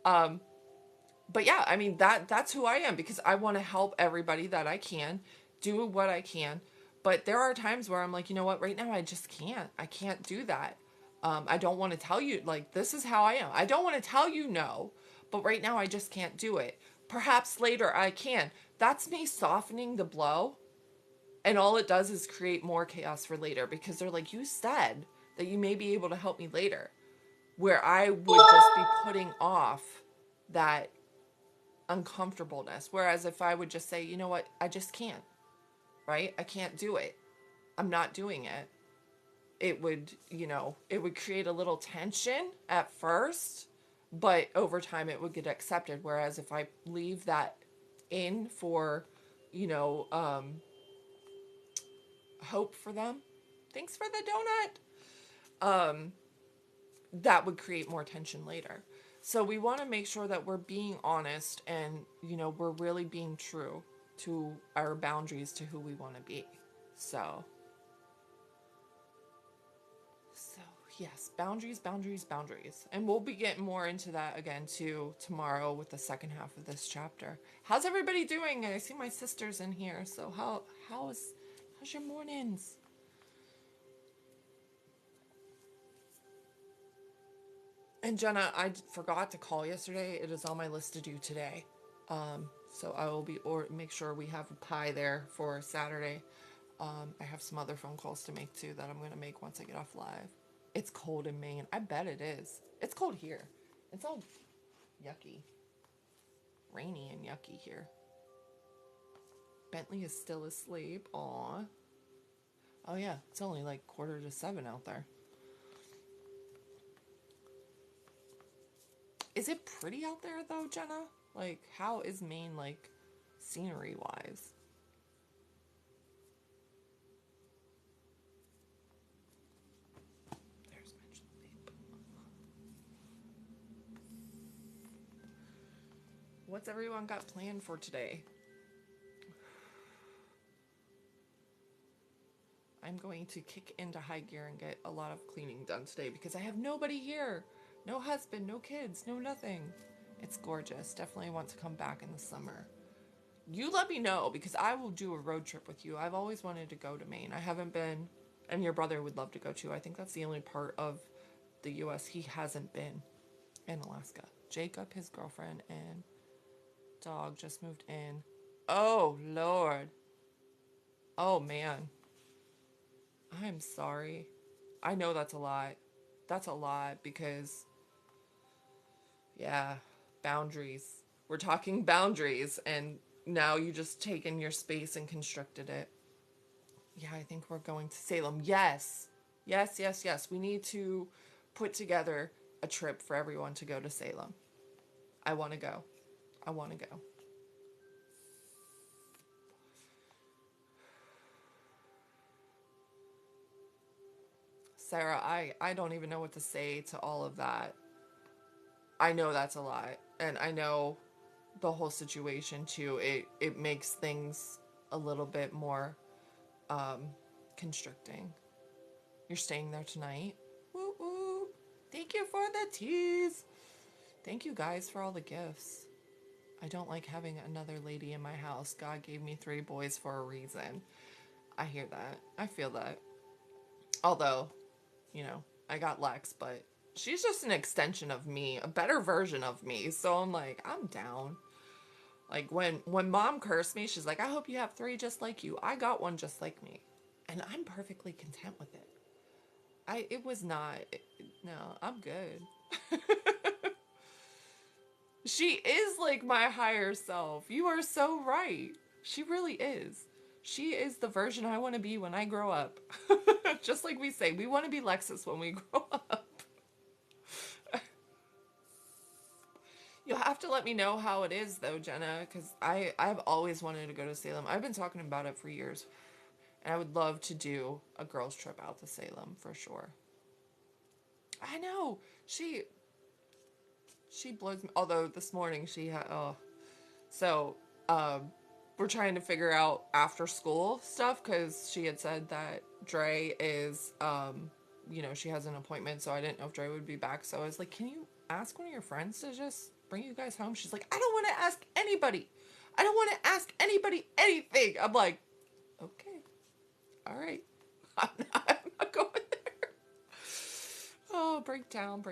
But yeah, I mean that's who I am because I want to help everybody that I can, do what I can. But there are times where I'm like, you know what, right now I just can't. I can't do that. I don't want to tell you, like, this is how I am. I don't want to tell you no, but right now I just can't do it. Perhaps later I can. That's me softening the blow. And all it does is create more chaos for later because they're like, you said that you may be able to help me later. Where I would just be putting off that uncomfortableness. Whereas if I would just say, you know what, I just can't, right? I can't do it. I'm not doing it. It would create a little tension at first, but over time it would get accepted. Whereas if I leave that in for, you know, hope for them. Thanks for the donut. that would create more tension later. So we want to make sure that we're being honest and, we're really being true to our boundaries, to who we want to be. So, so yes, boundaries, boundaries, boundaries. And we'll be getting more into that again too tomorrow with the second half of this chapter. How's everybody doing? I see my sisters in here. So how's your mornings? And Jenna, I forgot to call yesterday. It is on my list to do today. So I will make sure we have a pie there for Saturday. I have some other phone calls to make too that I'm going to make once I get off live. It's cold in Maine. I bet it is. It's cold here. It's all yucky. Rainy and yucky here. Bentley is still asleep. Aw. Oh yeah, it's only like 6:45 out there. Is it pretty out there though, Jenna? Like, how is Maine, like, scenery-wise? There's my sleep. What's everyone got planned for today? I'm going to kick into high gear and get a lot of cleaning done today because I have nobody here. No husband, no kids, no nothing. It's gorgeous. Definitely want to come back in the summer. You let me know because I will do a road trip with you. I've always wanted to go to Maine. I haven't been, and your brother would love to go too. I think that's the only part of the U.S. he hasn't been, in Alaska. Jacob, his girlfriend, and dog just moved in. Oh, Lord. Oh, man. I'm sorry. I know that's a lot. That's a lot because, yeah, boundaries. We're talking boundaries, and now you just taken your space and constricted it. Yeah, I think we're going to Salem. Yes. Yes, yes, yes. We need to put together a trip for everyone to go to Salem. I want to go. I want to go. Sarah, I don't even know what to say to all of that. I know that's a lot. And I know the whole situation too. It makes things a little bit more constricting. You're staying there tonight? Woo woo. Thank you for the teas. Thank you guys for all the gifts. I don't like having another lady in my house. God gave me 3 boys for a reason. I hear that. I feel that. Although, I got Lex, but she's just an extension of me, a better version of me. So I'm like, I'm down. Like when mom cursed me, she's like, I hope you have 3 just like you. I got one just like me. And I'm perfectly content with it. It was not, no, I'm good. She is like my higher self. You are so right. She really is. She is the version I want to be when I grow up. Just like we say, we want to be Lexus when we grow up. You'll have to let me know how it is, though, Jenna, because I've always wanted to go to Salem. I've been talking about it for years. And I would love to do a girls' trip out to Salem, for sure. I know. She blows me. Although this morning she had... Oh. So, we're trying to figure out after school stuff, because she had said that Dre is, she has an appointment, so I didn't know if Dre would be back. So I was like, can you ask one of your friends to just bring you guys home? She's like, I don't want to ask anybody. I don't want to ask anybody anything. I'm like, okay. All right. I'm not going there. Oh, break down.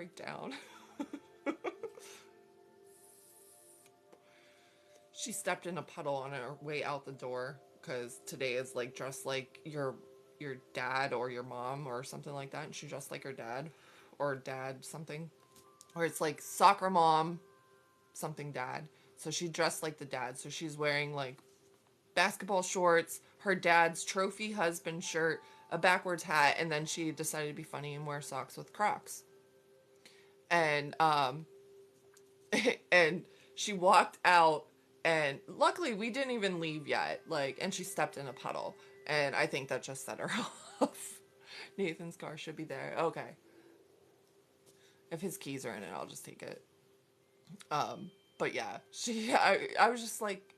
She stepped in a puddle on her way out the door because today is like dressed like your dad or your mom or something like that, and she dressed like her dad or dad something, or it's like soccer mom something dad. So she dressed like the dad. So she's wearing like basketball shorts, her dad's trophy husband shirt, a backwards hat, and then she decided to be funny and wear socks with Crocs. And and she walked out, and luckily we didn't even leave yet, and she stepped in a puddle, and I think that just set her off. Nathan's car should be there. Okay. If his keys are in it, I'll just take it. But yeah, I was just like,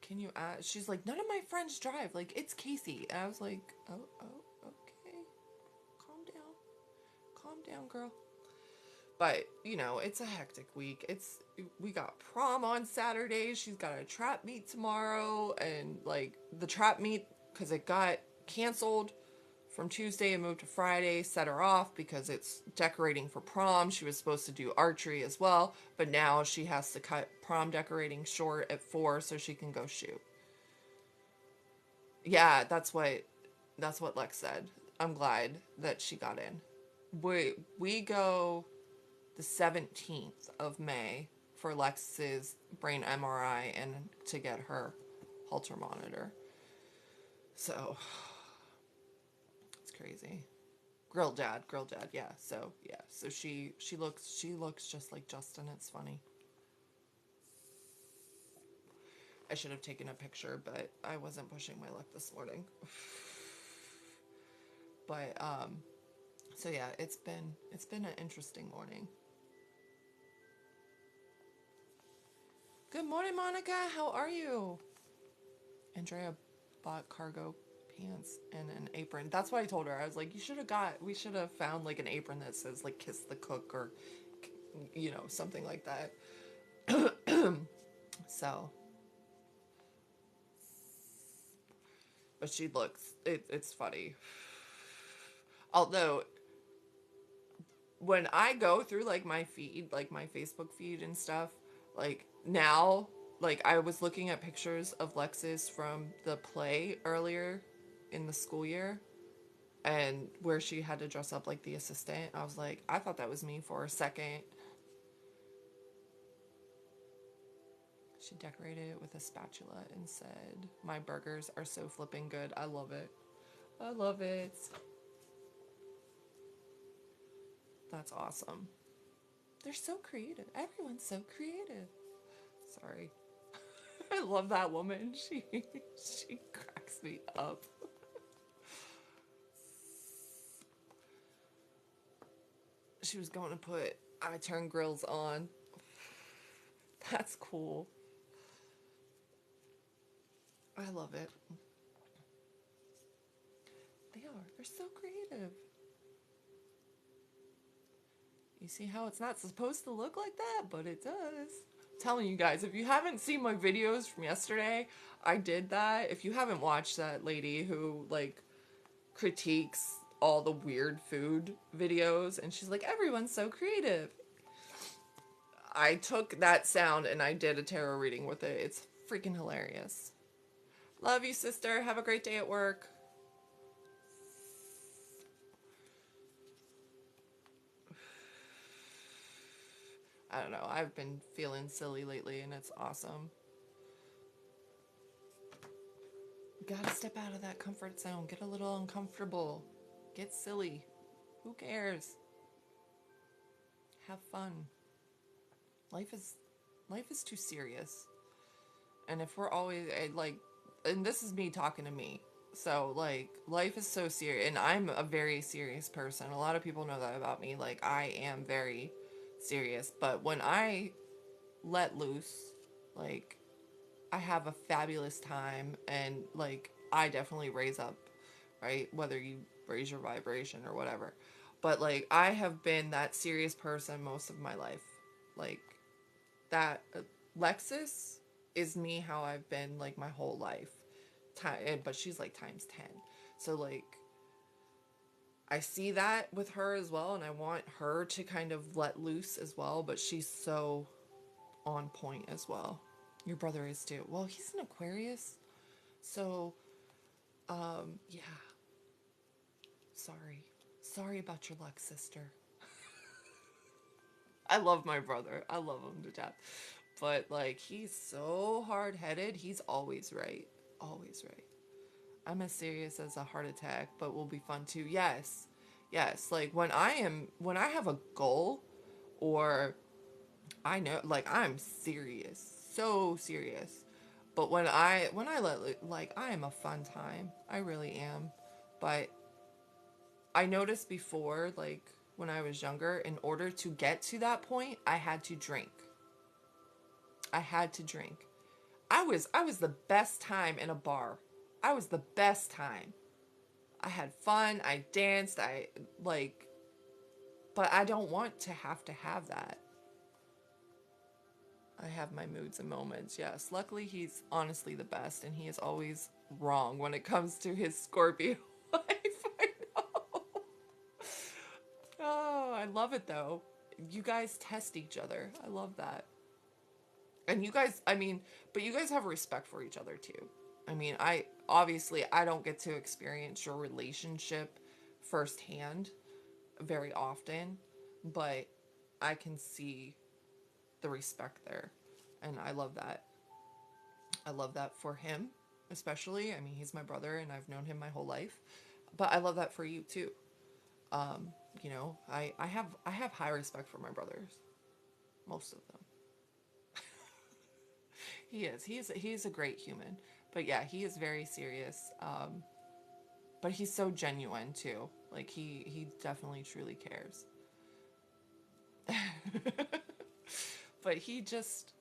can you ask? She's like, none of my friends drive. Like, it's Casey. And I was like, okay. Calm down, girl. But, you know, it's a hectic week. We got prom on Saturday. She's got a trap meet tomorrow. And, like, the trap meet, because it got canceled from Tuesday and moved to Friday, set her off because it's decorating for prom. She was supposed to do archery as well, but now she has to cut prom decorating short at 4 so she can go shoot. Yeah, that's what Lex said. I'm glad that she got in. We go the 17th of May for Lex's brain MRI and to get her Holter monitor. So it's crazy. Girl dad, yeah. So she looks just like Justin. It's funny. I should have taken a picture, but I wasn't pushing my luck this morning. But so yeah, it's been an interesting morning. Good morning, Monica. How are you? Andrea bought cargo pants and an apron. That's what I told her. I was like, we should have found like an apron that says like kiss the cook or, you know, something like that. So, but it's funny. Although, when I go through like my feed, like my Facebook feed and stuff, like now, like I was looking at pictures of Lexus from the play earlier in the school year, and where she had to dress up like the assistant. I was like, I thought that was me for a second. She decorated it with a spatula and said, "My burgers are so flipping good. I love it. I love it." That's awesome. They're so creative. Everyone's so creative. Sorry. I love that woman. She cracks me up. She was going to put I turn grills on. That's cool. I love it. They are. They're so creative. You see how it's not supposed to look like that, but it does. I'm telling you guys, if you haven't seen my videos from yesterday, I did that. If you haven't watched that lady who like critiques all the weird food videos and she's like, everyone's so creative. I took that sound and I did a tarot reading with it. It's freaking hilarious. Love you, sister. Have a great day at work. I don't know. I've been feeling silly lately and it's awesome. You gotta step out of that comfort zone. Get a little uncomfortable. Get silly. Who cares? Have fun. Life is too serious. And if we're always like, and this is me talking to me. So like life is so serious and I'm a very serious person. A lot of people know that about me. Like I am very serious, but when I let loose, like I have a fabulous time and like I definitely raise up, right? Whether you raise your vibration or whatever. But like I have been that serious person most of my life. Like that Lexus is me how I've been like my whole life. But she's like times 10. So like I see that with her as well and I want her to kind of let loose as well, but she's so on point as well. Your brother is too. Well, he's an Aquarius. So yeah. Sorry. Sorry about your luck, sister. I love my brother. I love him to death. But like he's so hard-headed. He's always right. Always right. I'm as serious as a heart attack, but will be fun too. Yes. Yes, like when I have a goal or I know like I'm serious, so serious. But when I let like I am a fun time. I really am. But I noticed before like when I was younger, in order to get to that point, I had to drink. I had to drink. I was the best time in a bar. I was the best time. I had fun, I danced, I like, but I don't want to have that. I have my moods and moments, yes. Luckily, he's honestly the best, and he is always wrong when it comes to his Scorpio life. I know. Oh, I love it though. You guys test each other. I love that. And you guys, I mean, but you guys have respect for each other too. I mean, I don't get to experience your relationship firsthand very often, but I can see the respect there. And I love that. I love that for him, especially. I mean, he's my brother and I've known him my whole life. But I love that for you too. Um, I have high respect for my brothers. Most of them. He is. He is a great human. But yeah, he is very serious. But he's so genuine too. Like he definitely truly cares. But he just,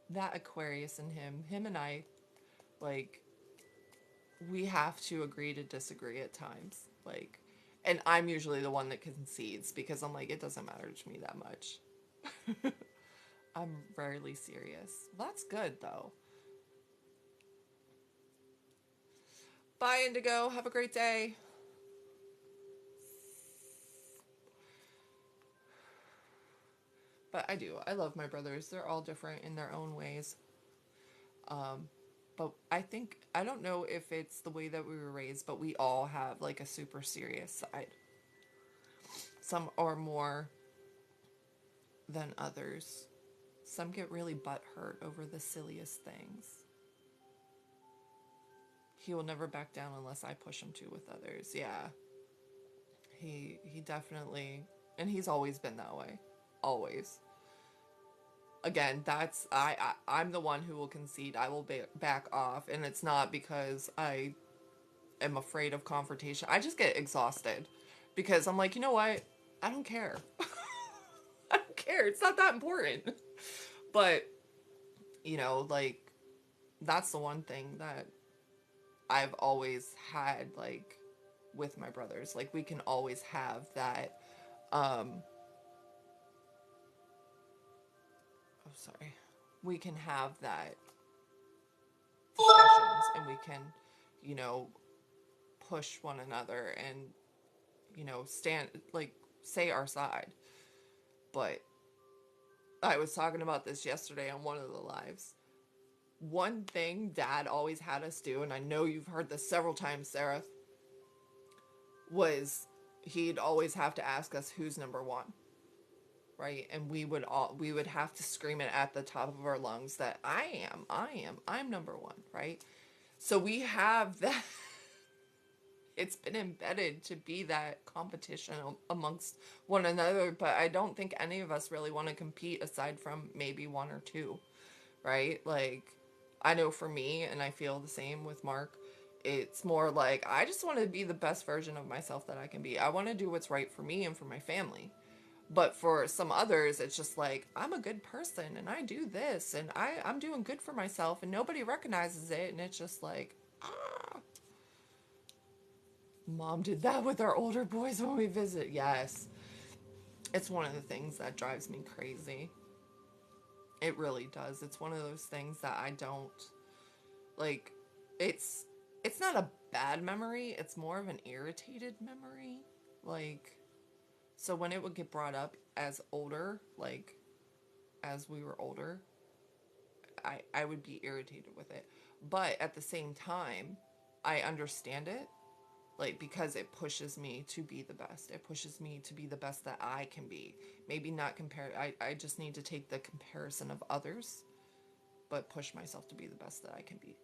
that Aquarius in him and I, like, we have to agree to disagree at times. Like, and I'm usually the one that concedes because I'm like, it doesn't matter to me that much. I'm rarely serious. Well, that's good though. Bye, Indigo. Have a great day. But I do. I love my brothers. They're all different in their own ways. Um, but I think, I don't know if it's the way that we were raised, but we all have like a super serious side. Some are more than others. Some get really butthurt over the silliest things. He will never back down unless I push him to with others. Yeah. He definitely, and he's always been that way. Always. Again, that's I'm the one who will concede. I will back off, and it's not because I am afraid of confrontation. I just get exhausted because I'm like, you know what? I don't care. I don't care. It's not that important. But like, that's the one thing that I've always had, like, with my brothers. Like, we can always have that. Oh, sorry. We can have that discussions, and we can, you know, push one another and, stand, like, say our side. But I was talking about this yesterday on one of the lives. One thing Dad always had us do, and I know you've heard this several times, Sarah, was he'd always have to ask us who's number one, right? And we would have to scream it at the top of our lungs that I'm number one, right? So we have that. It's been embedded to be that competition amongst one another, but I don't think any of us really want to compete aside from maybe one or two, right? Like, I know for me, and I feel the same with Mark, it's more like, I just want to be the best version of myself that I can be. I want to do what's right for me and for my family. But for some others, it's just like, I'm a good person and I do this and I'm doing good for myself and nobody recognizes it. And it's just like, ah. Mom did that with our older boys when we visit. Yes. It's one of the things that drives me crazy. It really does. It's one of those things that I don't, like, it's it's not a bad memory, it's more of an irritated memory. Like, so when it would get brought up as older, like, as we were older, I would be irritated with it. But at the same time, I understand it, like, because it pushes me to be the best. It pushes me to be the best that I can be. Maybe not compare, I just need to take the comparison of others, but push myself to be the best that I can be.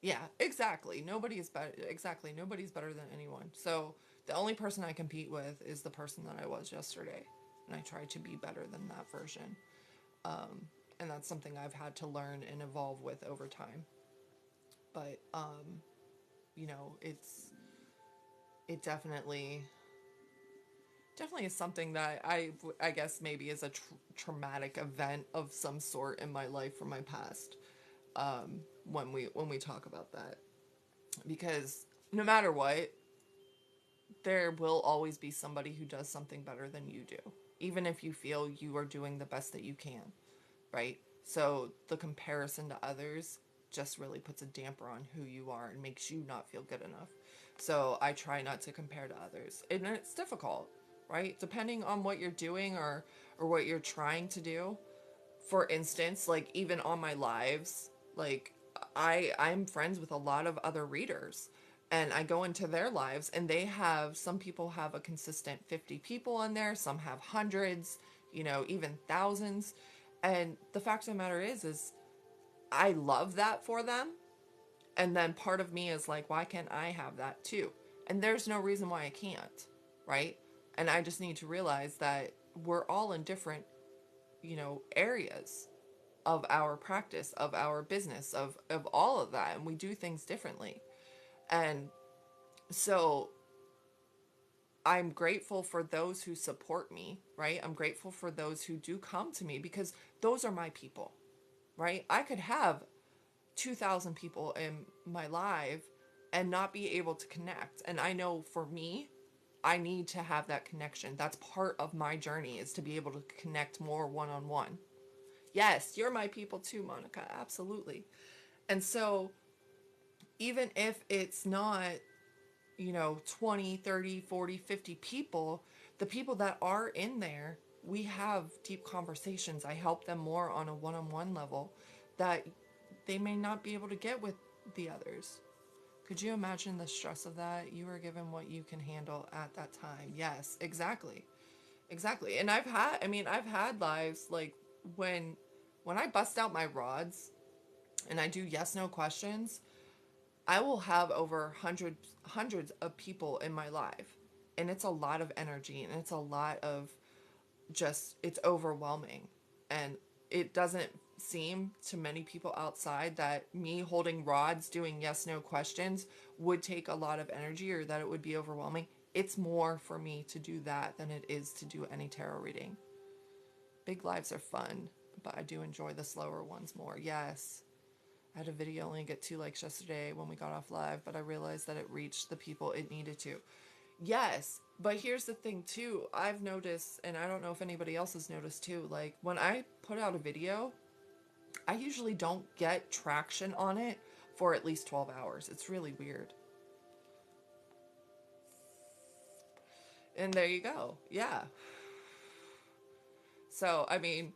Yeah, exactly. Nobody is better. Exactly. Nobody's better than anyone. So the only person I compete with is the person that I was yesterday. And I try to be better than that version. And that's something I've had to learn and evolve with over time. But, it's it definitely is something that I guess maybe is a traumatic event of some sort in my life from my past. When we talk about that, because no matter what, there will always be somebody who does something better than you do, even if you feel you are doing the best that you can, right? So the comparison to others just really puts a damper on who you are and makes you not feel good enough. So I try not to compare to others. And it's difficult, right? Depending on what you're doing or what you're trying to do. For instance, like even on my lives, like I'm friends with a lot of other readers, and I go into their lives and they have, some people have a consistent 50 people on there, some have hundreds, even thousands. And the fact of the matter is I love that for them. And then part of me is like, why can't I have that too? And there's no reason why I can't, right? And I just need to realize that we're all in different, areas of our practice, of our business, of all of that. And we do things differently. And so I'm grateful for those who support me, right? I'm grateful for those who do come to me because those are my people, right? I could have 2,000 people in my life and not be able to connect. And I know for me, I need to have that connection. That's part of my journey, is to be able to connect more one-on-one. Yes, you're my people too, Monica. Absolutely. And so even if it's not, 20, 30, 40, 50 people, the people that are in there, we have deep conversations. I help them more on a one-on-one level that they may not be able to get with the others. Could you imagine the stress of that? You are given what you can handle at that time. Yes, exactly. Exactly. And I've had lives like when I bust out my rods and I do yes no questions, I will have over hundreds of people in my life. And it's a lot of energy and it's a lot of just, it's overwhelming. And it doesn't seem to many people outside that me holding rods doing yes no questions would take a lot of energy or that it would be overwhelming. It's more for me to do that than it is to do any tarot reading. Big lives are fun, but I do enjoy the slower ones more. Yes. I had a video only get 2 likes yesterday when we got off live, but I realized that it reached the people it needed to. Yes, but here's the thing too. I've noticed, and I don't know if anybody else has noticed too, like when I put out a video, I usually don't get traction on it for at least 12 hours. It's really weird. And there you go. Yeah. So, I mean,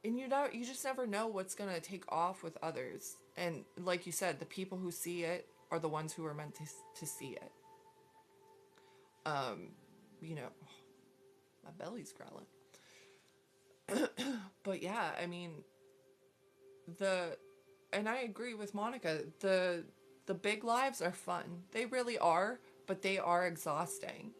and you just never know what's going to take off with others. And like you said, the people who see it are the ones who are meant to see it. Um, you know, my belly's growling. But yeah, I mean, the and I agree with Monica. The big lives are fun. They really are, but they are exhausting.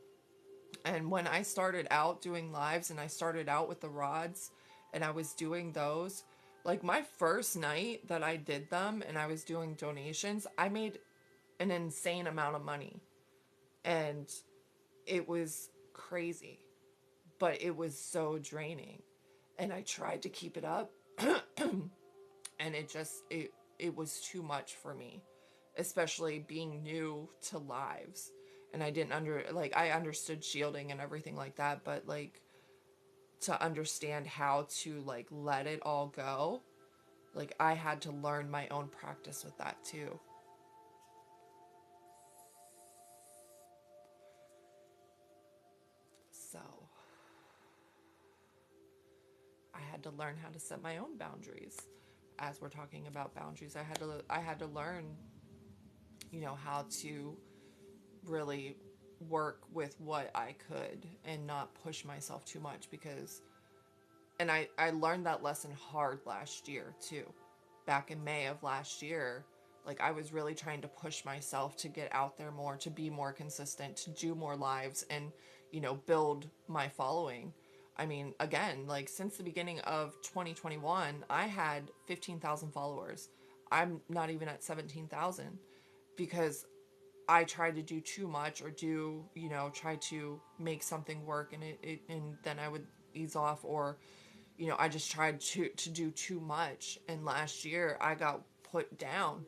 And when I started out doing lives and I started out with the rods and I was doing those, like my first night that I did them and I was doing donations, I made an insane amount of money. And it was crazy, but it was so draining. And I tried to keep it up and it was too much for me, especially being new to lives. And I didn't I understood shielding and everything like that, but like to understand how to like let it all go, like I had to learn my own practice with that too. So I had to learn how to set my own boundaries. As we're talking about boundaries, I had to learn, how to really work with what I could and not push myself too much, because and I learned that lesson hard last year too. Back in May of last year, like I was really trying to push myself to get out there more, to be more consistent, to do more lives and, build my following. I mean, again, like since the beginning of 2021, I had 15,000 followers. I'm not even at 17,000 because I try to do too much or do, try to make something work, and and then I would ease off, or, I just tried to do too much. And last year I got put down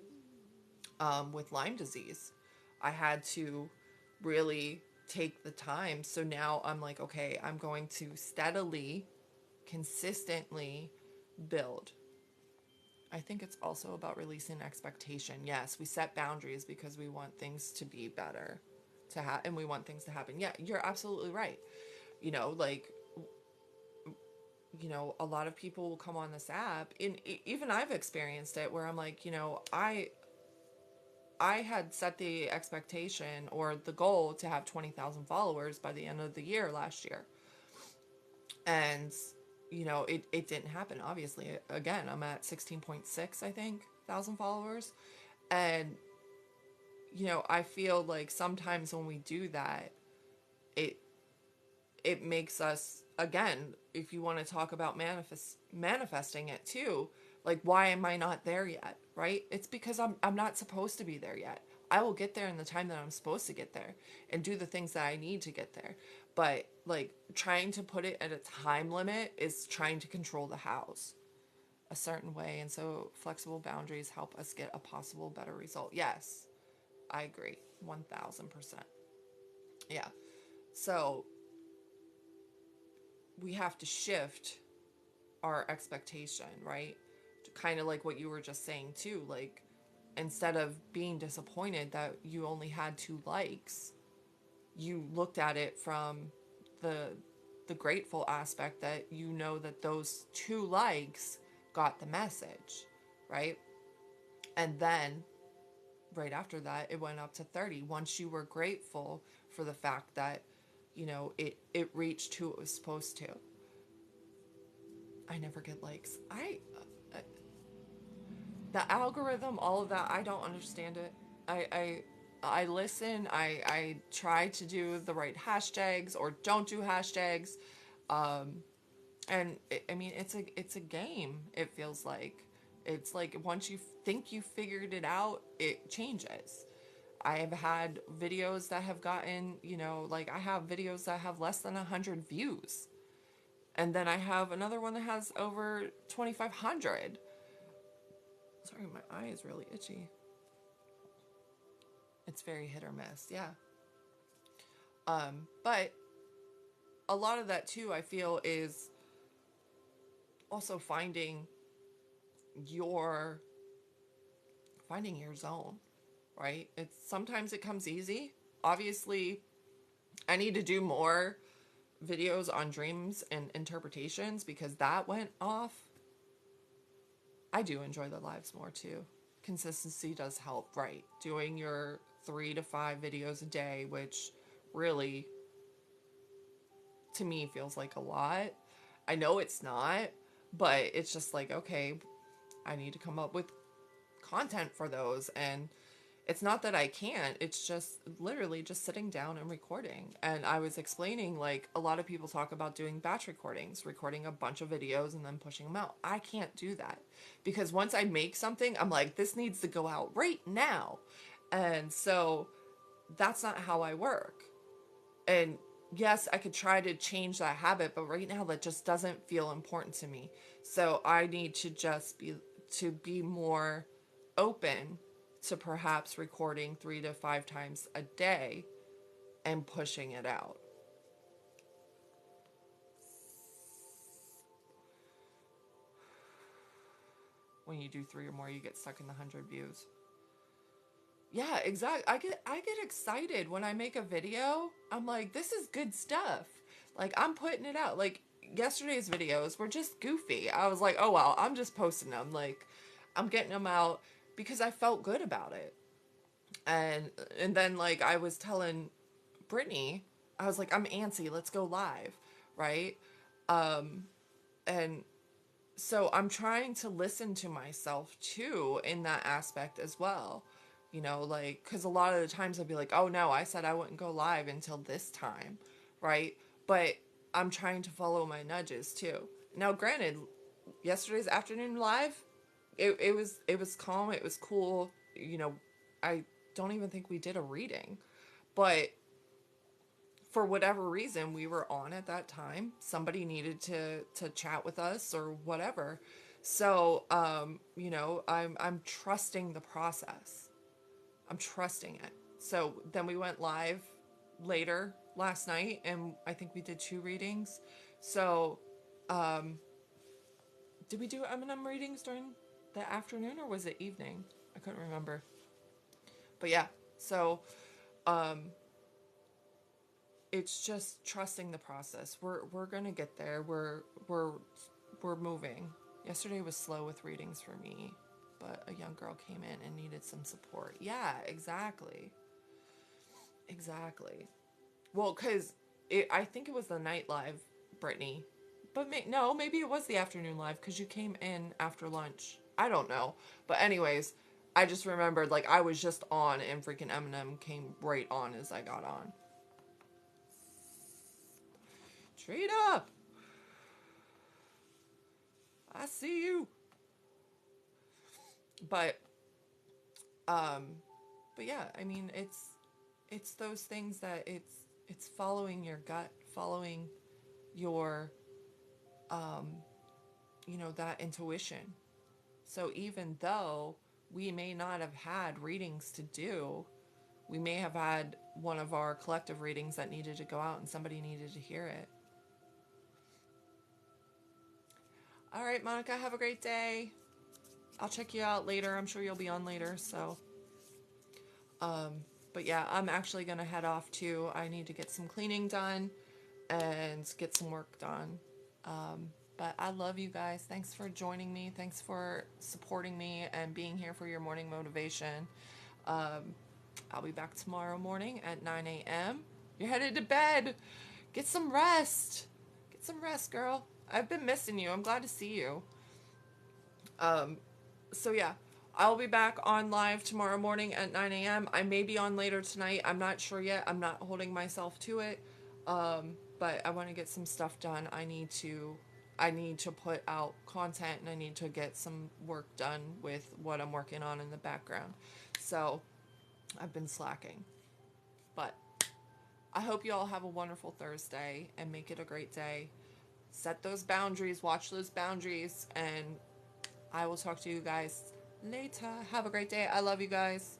with Lyme disease. I had to really take the time. So now I'm like, okay, I'm going to steadily, consistently build. I think it's also about releasing expectation. Yes, we set boundaries because we want things to be better, and we want things to happen. Yeah, you're absolutely right. Like, a lot of people will come on this app, and even I've experienced it, where I'm like, I had set the expectation or the goal to have 20,000 followers by the end of the year last year. And, it didn't happen, obviously. Again, I'm at 16.6, I think, thousand followers. And, I feel like sometimes when we do that, it it makes us, again, if you want to talk about manifesting it too, like, why am I not there yet, right? It's because I'm not supposed to be there yet. I will get there in the time that I'm supposed to get there and do the things that I need to get there. But like, trying to put it at a time limit is trying to control the house a certain way. And so flexible boundaries help us get a possible better result. Yes, I agree 1000%. Yeah. So we have to shift our expectation, right? Kind of like what you were just saying too. Like, instead of being disappointed that you only had 2 likes, you looked at it from the grateful aspect that that those 2 likes got the message, right? And then right after that, it went up to 30 once you were grateful for the fact that it reached who it was supposed to. I never get likes. The algorithm, all of that, I don't understand it. I listen. I try to do the right hashtags or don't do hashtags, and I mean, it's a game. It feels like it's like once you think you figured it out, it changes. I have had videos that have gotten, like, I have videos that have less than 100 views, and then I have another one that has over 2,500. Sorry, my eye is really itchy. It's very hit or miss, yeah. But a lot of that too, I feel, is also your finding your zone, right? It's sometimes it comes easy. Obviously, I need to do more videos on dreams and interpretations because that went off. I do enjoy the lives more too. Consistency does help, right? Doing your 3 to 5 videos a day, which really, to me, feels like a lot. I know it's not, but it's just like, okay, I need to come up with content for those. And it's not that I can't, it's just literally just sitting down and recording. And I was explaining, like, a lot of people talk about doing batch recordings, recording a bunch of videos and then pushing them out. I can't do that because once I make something, I'm like, this needs to go out right now. And so that's not how I work. And yes, I could try to change that habit, but right now that just doesn't feel important to me. So I need to just be more open to perhaps recording 3 to 5 times a day and pushing it out. When you do 3 or more, you get stuck in the 100 views. Yeah, exactly. I get excited when I make a video. I'm like, this is good stuff. Like, I'm putting it out. Like, yesterday's videos were just goofy. I was like, oh well, I'm just posting them. Like, I'm getting them out because I felt good about it. And then, like, I was telling Brittany, I was like, I'm antsy. Let's go live, right? And so I'm trying to listen to myself too in that aspect as well. Like, because a lot of the times I'd be like, oh no, I said I wouldn't go live until this time, right? But I'm trying to follow my nudges too. Now, granted, yesterday's afternoon live, it was calm, it was cool. I don't even think we did a reading. But for whatever reason, we were on at that time. Somebody needed to chat with us or whatever. So, I'm trusting the process. I'm trusting it. So then we went live later last night, and I think we did 2 readings. So, did we do Eminem readings during the afternoon, or was it evening? I couldn't remember. But yeah, so it's just trusting the process. We're gonna get there. We're moving. Yesterday was slow with readings for me, but a young girl came in and needed some support. Yeah, exactly. Exactly. Well, because I think it was the night live, Brittany. But no, maybe it was the afternoon live because you came in after lunch. I don't know. But, anyways, I just remembered, like, I was just on and freaking Eminem came right on as I got on. Trina! I see you. But, um, but yeah, I mean, it's those things that it's following your gut, following your, that intuition. So even though we may not have had readings to do, we may have had one of our collective readings that needed to go out and somebody needed to hear it. All right, Monica, have a great day. I'll check you out later. I'm sure you'll be on later. So, but yeah, I'm actually going to head off too. I need to get some cleaning done and get some work done. But I love you guys. Thanks for joining me. Thanks for supporting me and being here for your morning motivation. I'll be back tomorrow morning at 9 a.m. You're headed to bed. Get some rest. Get some rest, girl. I've been missing you. I'm glad to see you. So yeah, I'll be back on live tomorrow morning at 9 a.m. I may be on later tonight. I'm not sure yet. I'm not holding myself to it. But I want to get some stuff done. I need to put out content and I need to get some work done with what I'm working on in the background. So I've been slacking. But I hope you all have a wonderful Thursday and make it a great day. Set those boundaries, watch those boundaries, and I will talk to you guys later. Have a great day. I love you guys.